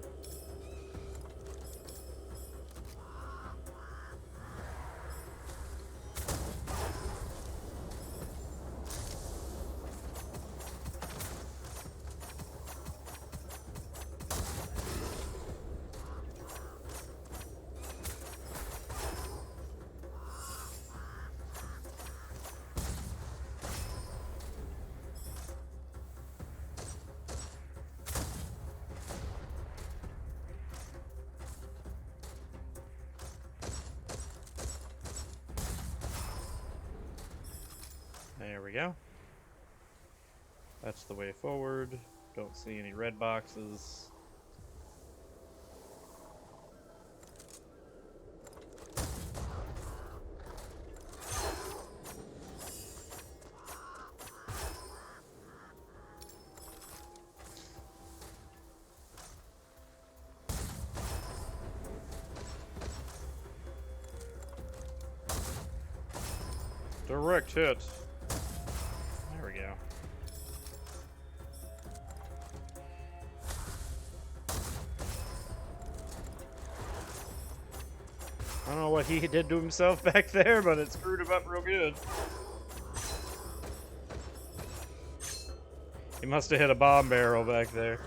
There we go. That's the way forward. Don't see any red boxes. Direct hit. There we go. I don't know what he did to himself back there, but it screwed him up real good. He must have hit a bomb barrel back there.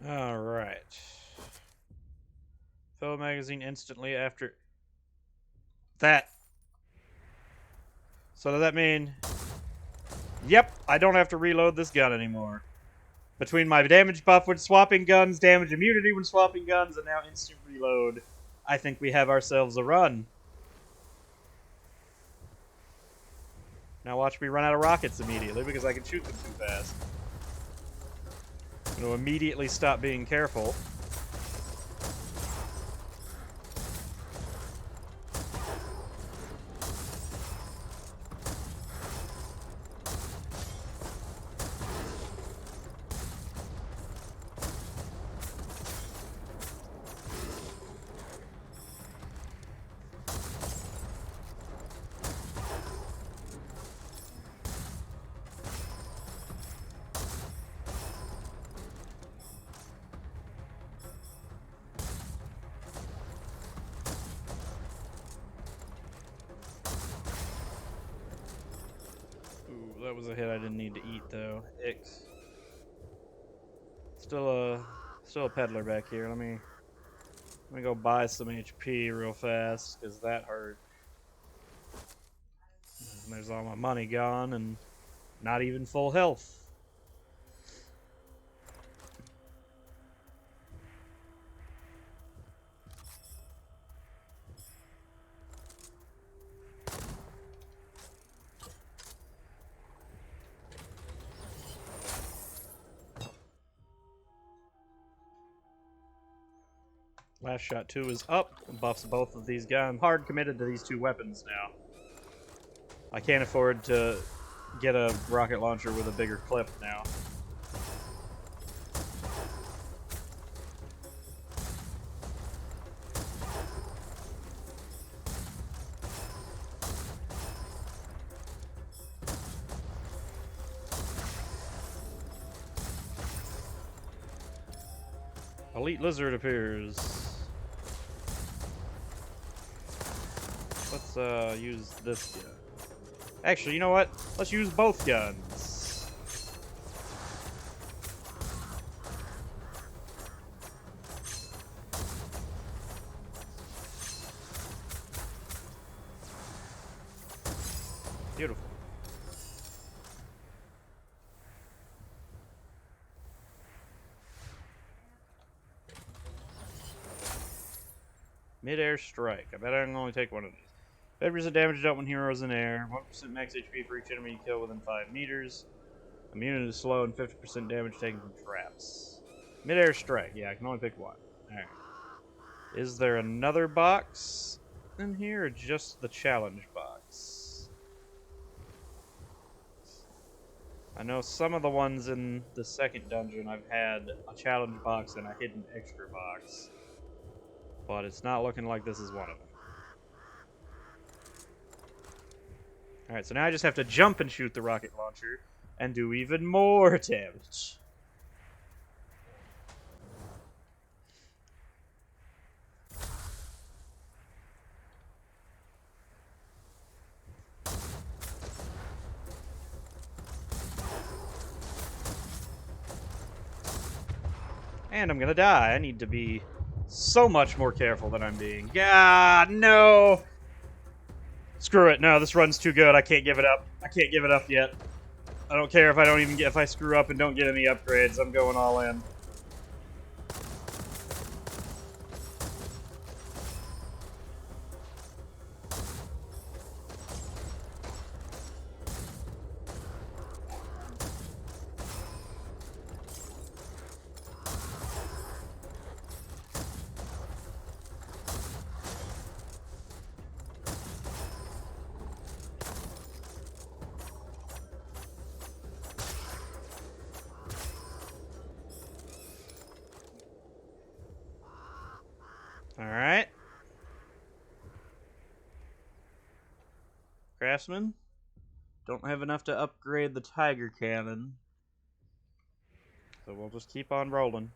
Alright. Fill magazine instantly after... That! So does that mean... Yep, I don't have to reload this gun anymore. Between my damage buff when swapping guns, damage immunity when swapping guns, and now instant reload, I think we have ourselves a run. Now watch me run out of rockets immediately because I can shoot them too fast. I'm going to immediately stop being careful. That was a hit I didn't need to eat, though. Ick. Still a peddler back here. Let me go buy some HP real fast, because that hurt. And there's all my money gone, and not even full health. Last shot 2 is up, and buffs both of these guns. I'm hard committed to these two weapons now. I can't afford to get a rocket launcher with a bigger clip now. Elite lizard appears. Let's use this gun. Actually, you know what? Let's use both guns. Beautiful. Mid-air strike. I bet I can only take one of these. 5% damage dealt when heroes in air. 1% max HP for each enemy you kill within 5 meters. Immunity to slow and 50% damage taken from traps. Mid-air strike. Yeah, I can only pick one. Alright. Is there another box in here or just the challenge box? I know some of the ones in the second dungeon I've had a challenge box and a hidden extra box. But it's not looking like this is one of them. Alright, so now I just have to jump and shoot the rocket launcher and do even more damage. And I'm gonna die. I need to be so much more careful than I'm being. God, no! Screw it. No, this run's too good. I can't give it up. I can't give it up yet. I don't care if I don't even get if I screw up and don't get any upgrades. I'm going all in. Craftsman. Don't have enough to upgrade the Tiger Cannon. So we'll just keep on rolling.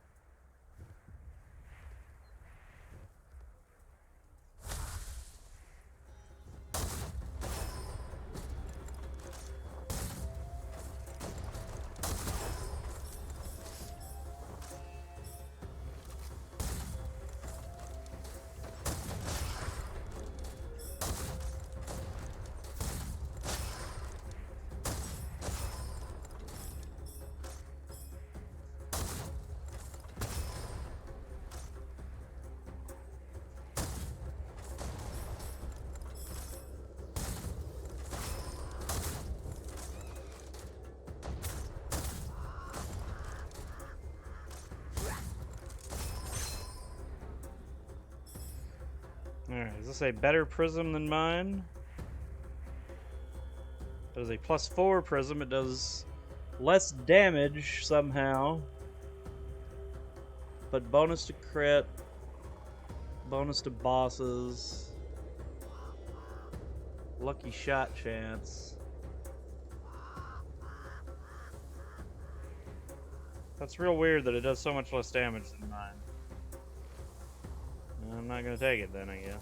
Alright, is this a better prism than mine? It is a +4 prism. It does less damage somehow. But bonus to crit, bonus to bosses, lucky shot chance. That's real weird that it does so much less damage than mine. I'm not gonna take it then, I guess.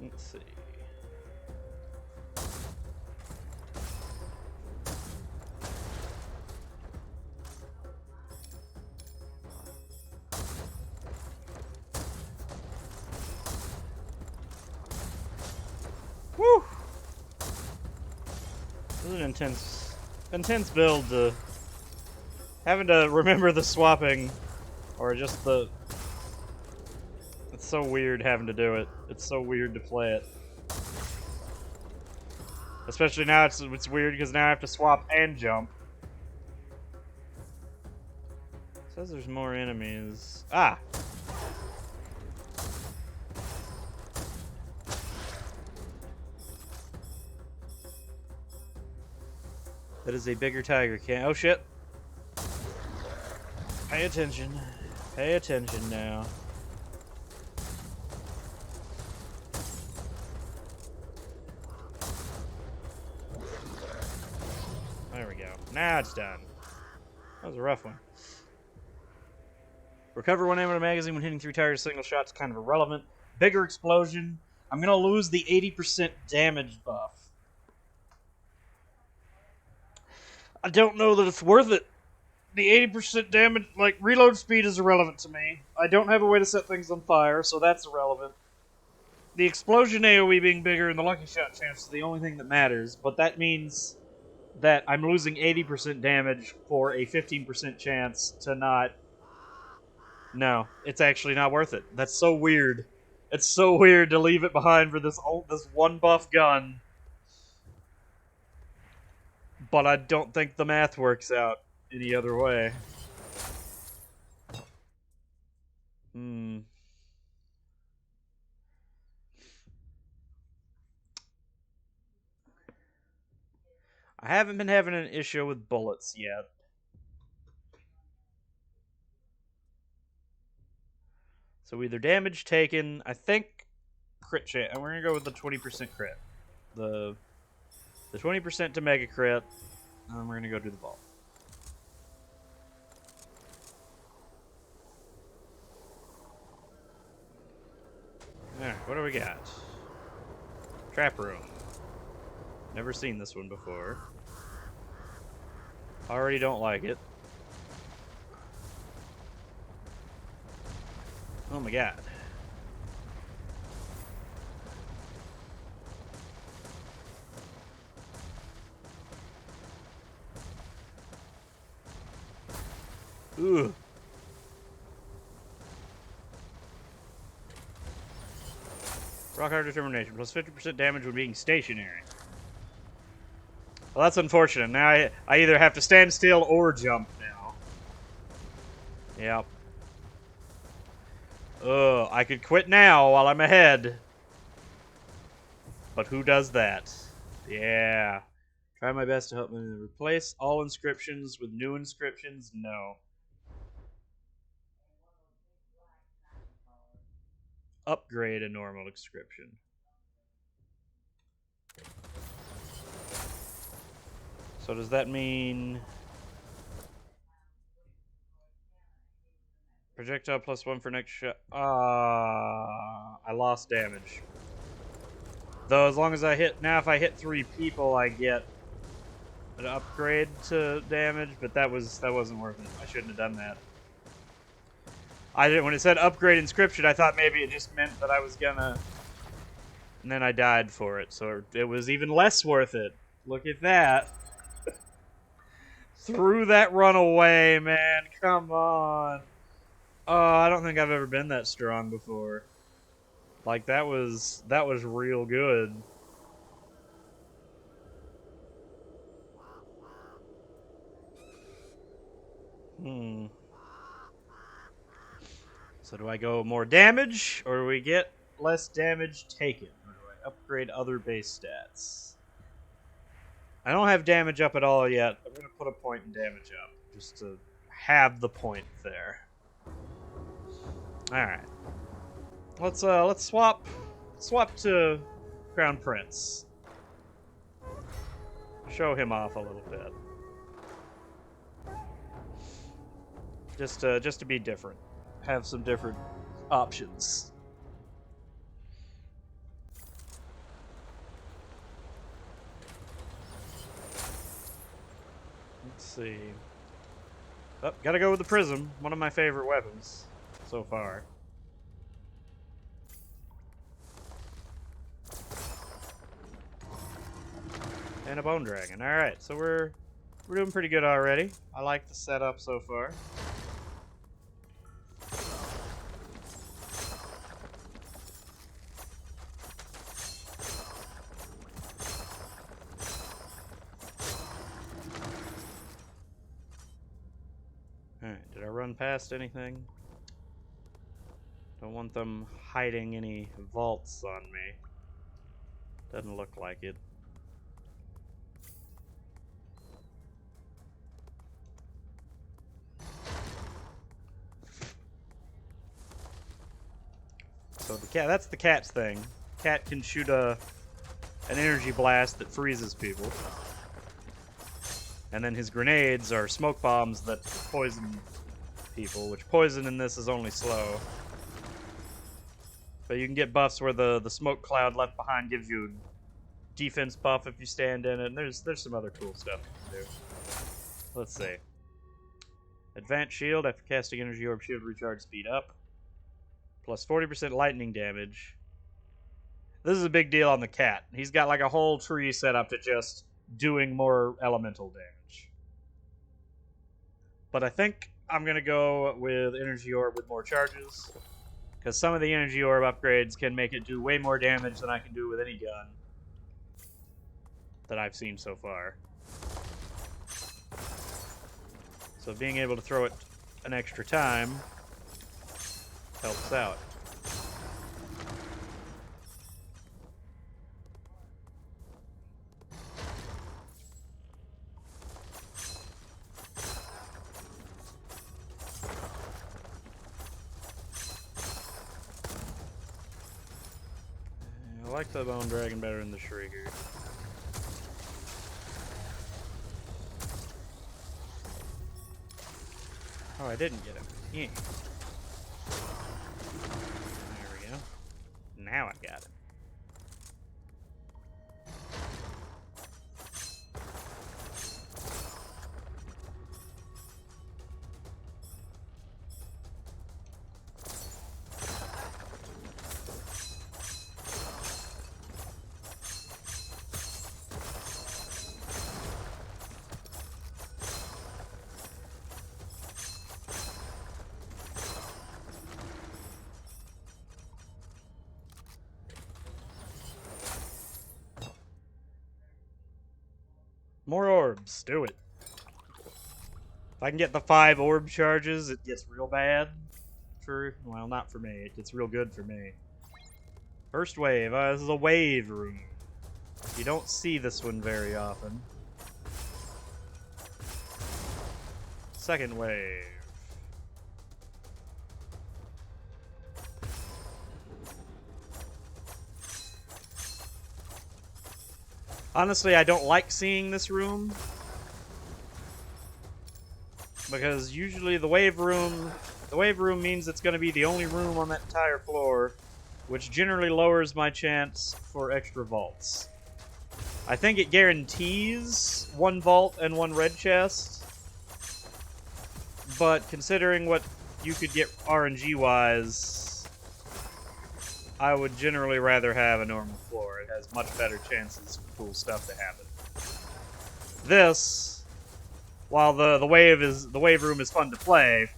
Let's see. Woo! This is an intense build. Having to remember the swapping, or just the. It's so weird having to do it. It's so weird to play it. Especially now, it's weird because now I have to swap and jump. It says there's more enemies. Ah! That is a bigger tiger can. Oh shit! Pay attention. Pay attention now. There we go. Now it's done. That was a rough one. Recover 1 ammo in a magazine when hitting 3 targets. Single shot's kind of irrelevant. Bigger explosion. I'm gonna lose the 80% damage buff. I don't know that it's worth it. The 80% damage, like, reload speed is irrelevant to me. I don't have a way to set things on fire, so that's irrelevant. The explosion AoE being bigger and the lucky shot chance is the only thing that matters, but that means that I'm losing 80% damage for a 15% chance to not... No, it's actually not worth it. That's so weird. It's so weird to leave it behind for this one buff gun. But I don't think the math works out any other way. I haven't been having an issue with bullets yet. So either damage taken, I think crit chance. And we're gonna go with the 20% crit. The 20% to mega crit, and then we're gonna go do the ball. Alright, what do we got? Trap room. Never seen this one before. Already don't like it. Oh my god. Ugh. Rock hard determination. Plus 50% damage when being stationary. Well, that's unfortunate. Now I either have to stand still or jump now. Yep. Ugh, I could quit now while I'm ahead. But who does that? Yeah. Try my best to help me replace all inscriptions with new inscriptions? No. Upgrade a normal inscription. So does that mean projectile +1 for next shot? I lost damage. Though as long as I hit now, if I hit 3 people, I get an upgrade to damage. But that wasn't worth it. I shouldn't have done that. I didn't. When it said upgrade inscription, I thought maybe it just meant that I was gonna. And then I died for it, so it was even less worth it. Look at that. Threw that run away, man. Come on. Oh, I don't think I've ever been that strong before. Like, that was real good. So do I go more damage, or do we get less damage taken? Or do I upgrade other base stats? I don't have damage up at all yet. I'm going to put a point in damage up, just to have the point there. Alright. Let's swap to Crown Prince. Show him off a little bit. Just to be different. Have some different options. Let's see. Oh, gotta go with the prism. One of my favorite weapons so far. And a bone dragon. Alright, so we're doing pretty good already. I like the setup so far. Alright, did I run past anything? Don't want them hiding any vaults on me. Doesn't look like it. So the cat, that's the cat's thing. Cat can shoot an energy blast that freezes people. And then his grenades are smoke bombs that poison people, which poison in this is only slow. But you can get buffs where the smoke cloud left behind gives you a defense buff if you stand in it, and there's some other cool stuff you can do. Let's see. Advanced shield after casting energy orb shield recharge speed up. Plus 40% lightning damage. This is a big deal on the cat. He's got like a whole tree set up to just doing more elemental damage. But I think I'm going to go with energy orb with more charges. Because some of the energy orb upgrades can make it do way more damage than I can do with any gun that I've seen so far. So being able to throw it an extra time helps out. I like the Bone Dragon better than the Shrieker. Oh, I didn't get him. Yeah. There we go. Now I got him. More orbs. Do it. If I can get the 5 orb charges, it gets real bad. Well, not for me. It gets real good for me. First wave. This is a wave room. You don't see this one very often. Second wave. Honestly, I don't like seeing this room. Because usually the wave room means it's going to be the only room on that entire floor, which generally lowers my chance for extra vaults. I think it guarantees 1 vault and 1 red chest, but considering what you could get RNG-wise, I would generally rather have a normal floor. It has much better chances for cool stuff to happen. This, while the wave room is fun to play,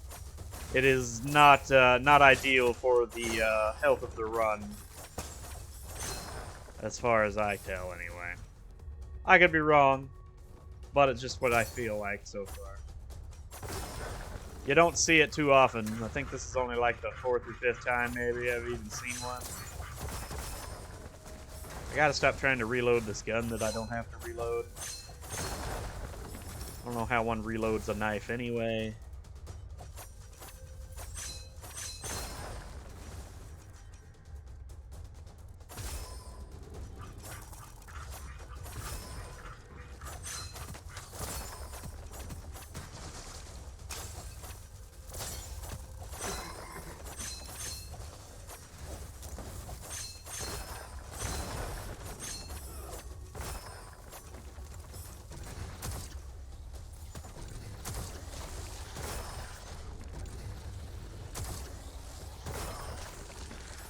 it is not ideal for the health of the run, as far as I tell, anyway. I could be wrong, but it's just what I feel like so far. You don't see it too often. I think this is only like the 4th or 5th time maybe I've even seen one. I gotta stop trying to reload this gun that I don't have to reload. I don't know how one reloads a knife anyway.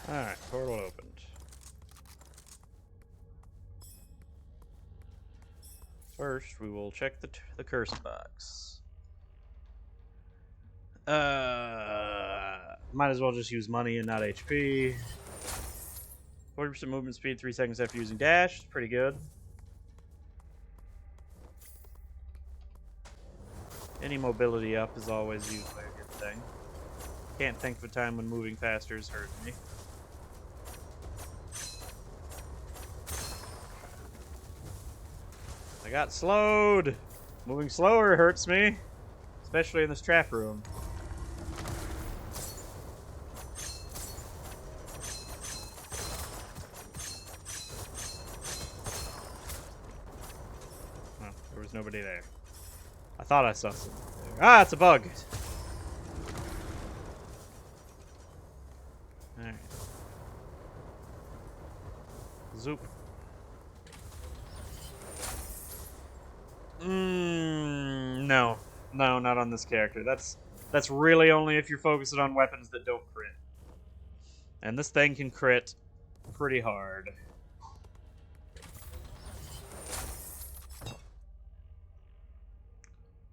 Alright, portal opened. First, we will check the curse box. Might as well just use money and not HP. 40% movement speed 3 seconds after using dash. It's pretty good. Any mobility up is always usually a good thing. Can't think of a time when moving faster has hurt me. I got slowed! Moving slower hurts me. Especially in this trap room. Oh, there was nobody there. I thought I saw something there. Ah, it's a bug! Alright. Zoop. No. No, not on this character. That's really only if you're focusing on weapons that don't crit. And this thing can crit pretty hard.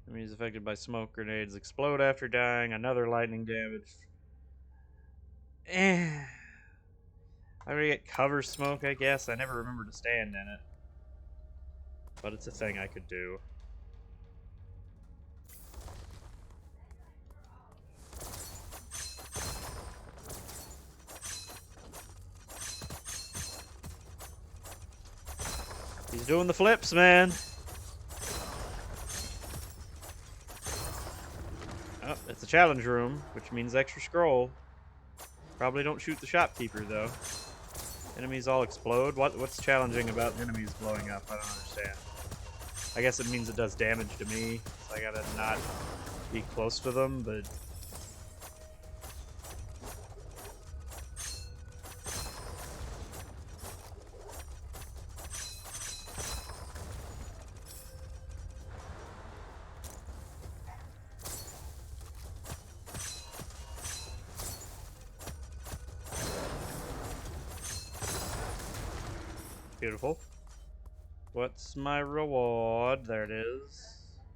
Enemies affected by smoke grenades explode after dying. Another lightning damage. I already get cover smoke, I guess. I never remember to stand in it. But it's a thing I could do. He's doing the flips, man. Oh, it's a challenge room, which means extra scroll. Probably don't shoot the shopkeeper, though. Enemies all explode? What's challenging about enemies blowing up? I don't understand. I guess it means it does damage to me, so I gotta not be close to them, but... Beautiful. What's my reward? There it is.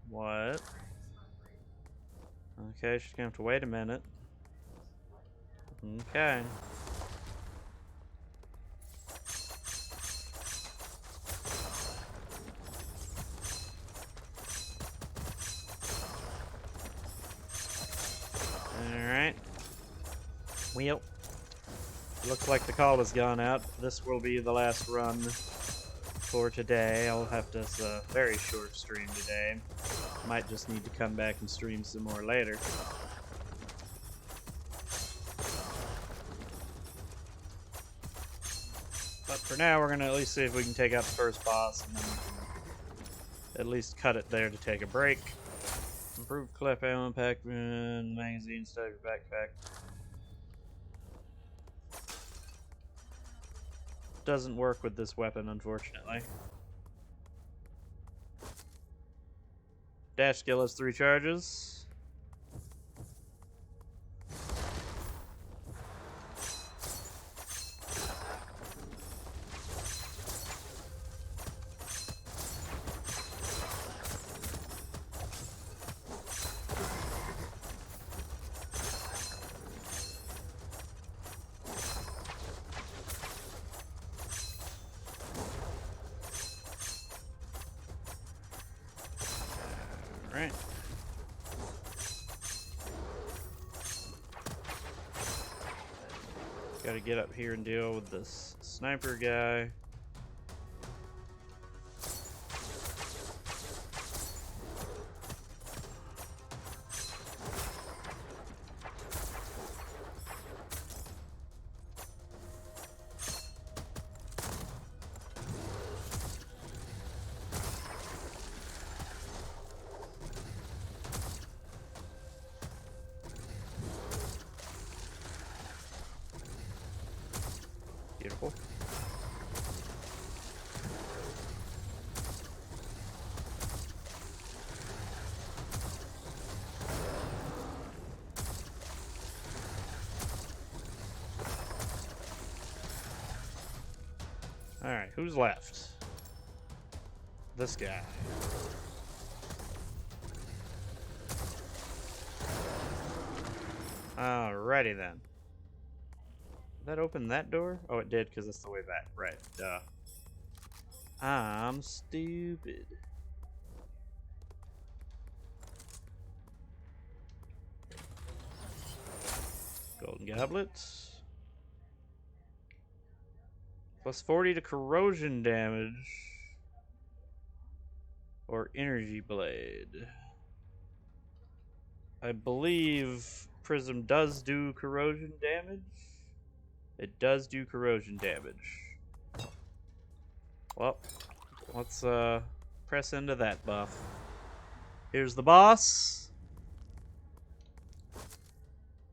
What? Okay, she's gonna have to wait a minute. Okay. Well, looks like the call has gone out. This will be the last run for today. I'll have this very short stream today. Might just need to come back and stream some more later. But for now, we're going to at least see if we can take out the first boss, and then we can at least cut it there to take a break. Improved clip ammo pack, magazine instead of your backpack. Doesn't work with this weapon, unfortunately. Dash skill has 3 charges. Alright. Gotta get up here and deal with this sniper guy. Beautiful. Alright, who's left? This guy. Alrighty then. Did that open that door? Oh, it did, because it's the way back. Right, duh. I'm stupid. Golden goblets. Plus 40 to corrosion damage. Or energy blade. I believe Prism does do corrosion damage. It does do corrosion damage. Well, let's press into that buff. Here's the boss.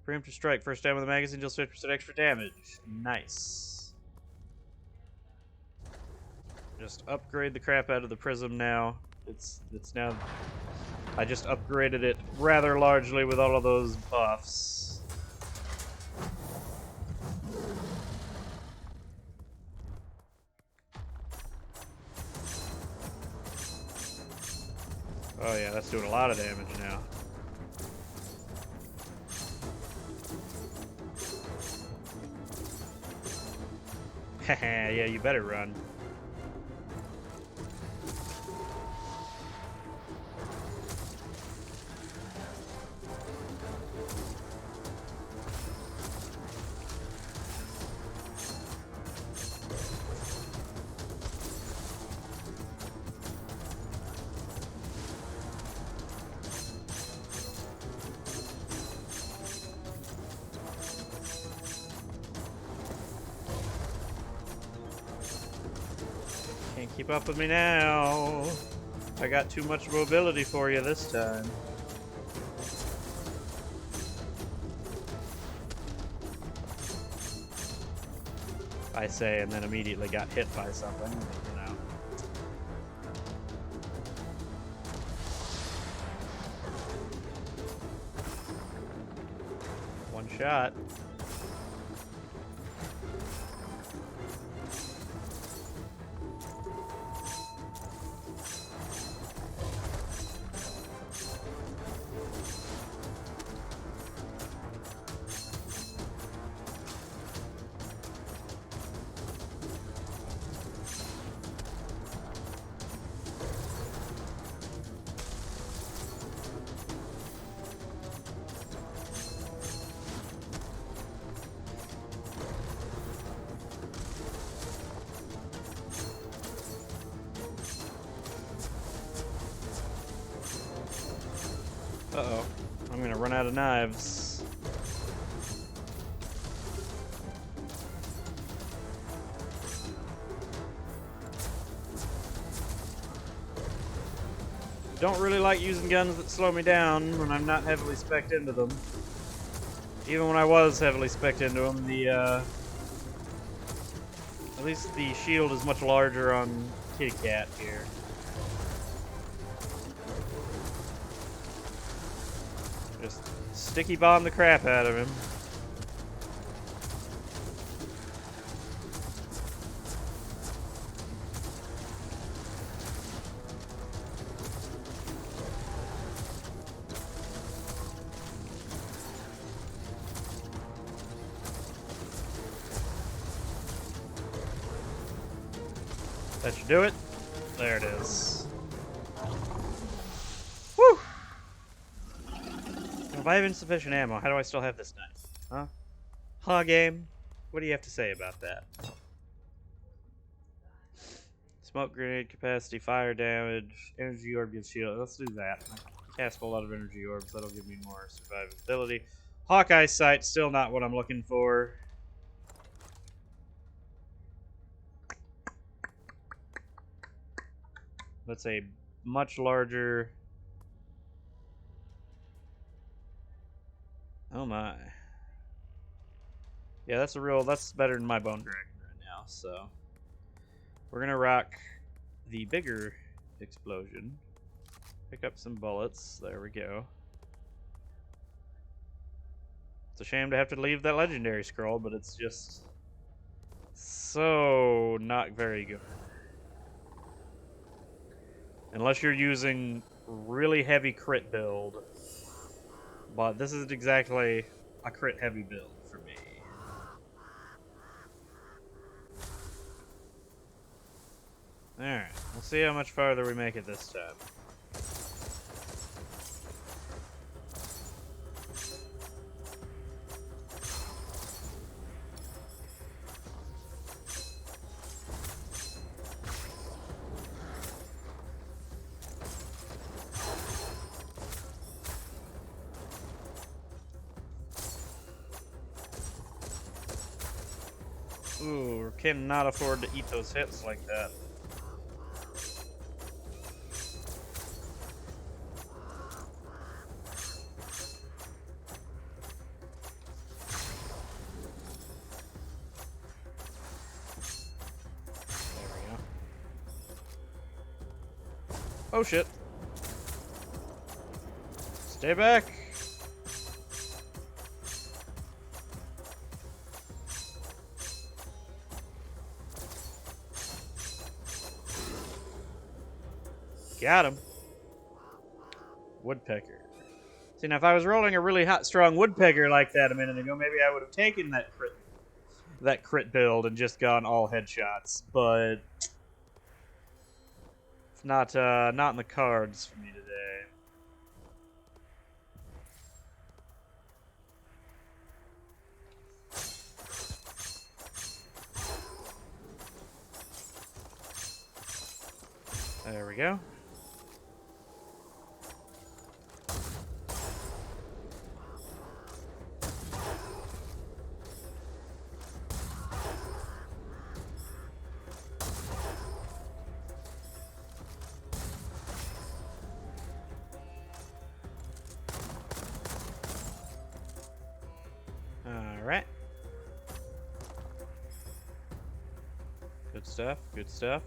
Preemptive strike. First time with the magazine deals 50% extra damage. Nice. Just upgrade the crap out of the prism now. It's now. I just upgraded it rather largely with all of those buffs. Oh yeah, that's doing a lot of damage now. Haha, yeah, you better run. Can't keep up with me now. I got too much mobility for you this time. I say, and then immediately got hit by something, you know. One shot. Uh-oh. I'm gonna run out of knives. Don't really like using guns that slow me down when I'm not heavily spec'd into them. Even when I was heavily spec'd into them, at least the shield is much larger on Kitty Cat here. Just sticky bomb the crap out of him. That should do it. There it is. Woo! If I have insufficient ammo, how do I still have this knife? Huh? Huh, game? What do you have to say about that? Smoke grenade capacity, fire damage, energy orb gives shield. Let's do that. I cast a lot of energy orbs. That'll give me more survivability. Hawkeye sight, still not what I'm looking for. That's a much larger... Oh my. Yeah, that's better than my bone dragon right now, so. We're gonna rock the bigger explosion. Pick up some bullets. There we go. It's a shame to have to leave that legendary scroll, but it's just so not very good. Unless you're using really heavy crit build. But this isn't exactly a crit heavy build for me. Alright, we'll see how much farther we make it this time. Ooh, cannot afford to eat those hits like that. There we go. Oh shit. Stay back. Got him. Woodpecker. See, now if I was rolling a really hot, strong woodpecker like that a minute ago, maybe I would have taken that crit build and just gone all headshots. But it's not in the cards for me today. There we go. Alright. Good stuff, good stuff.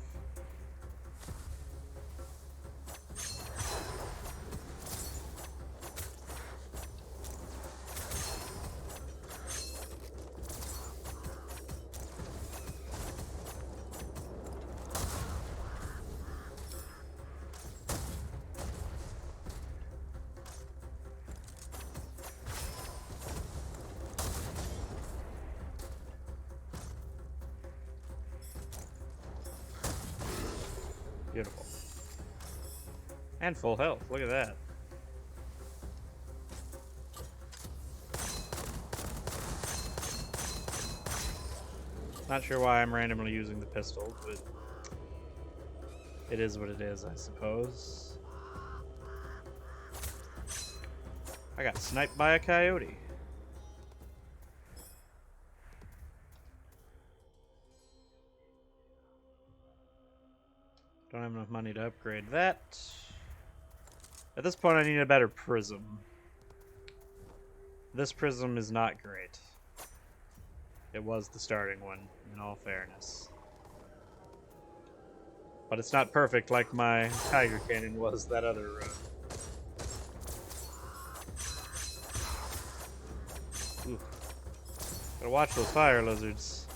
Beautiful. And full health. Look at that. Not sure why I'm randomly using the pistol, but it is what it is, I suppose. I got sniped by a coyote. Don't have enough money to upgrade that. At this point, I need a better prism. This prism is not great. It was the starting one, in all fairness. But it's not perfect like my Tiger Cannon was that other run. Ooh. Gotta watch those fire lizards.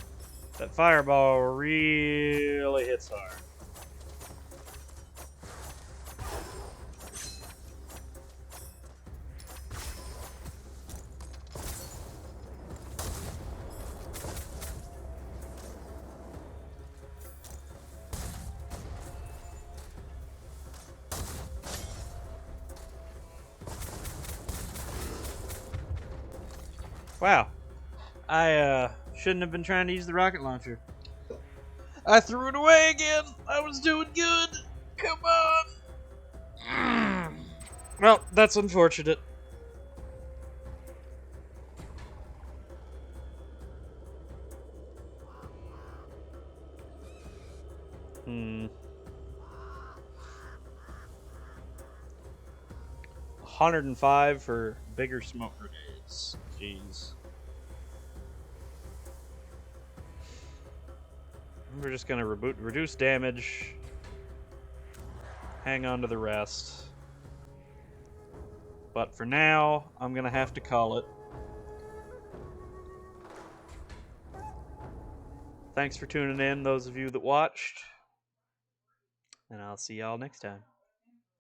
That fireball really hits hard. Wow. I shouldn't have been trying to use the rocket launcher. I threw it away again. I was doing good. Come on. Well, that's unfortunate. Hmm. 105 for bigger smoke grenades. Jeez. We're just gonna reduce damage. Hang on to the rest. But for now, I'm gonna have to call it. Thanks for tuning in, those of you that watched. And I'll see y'all next time.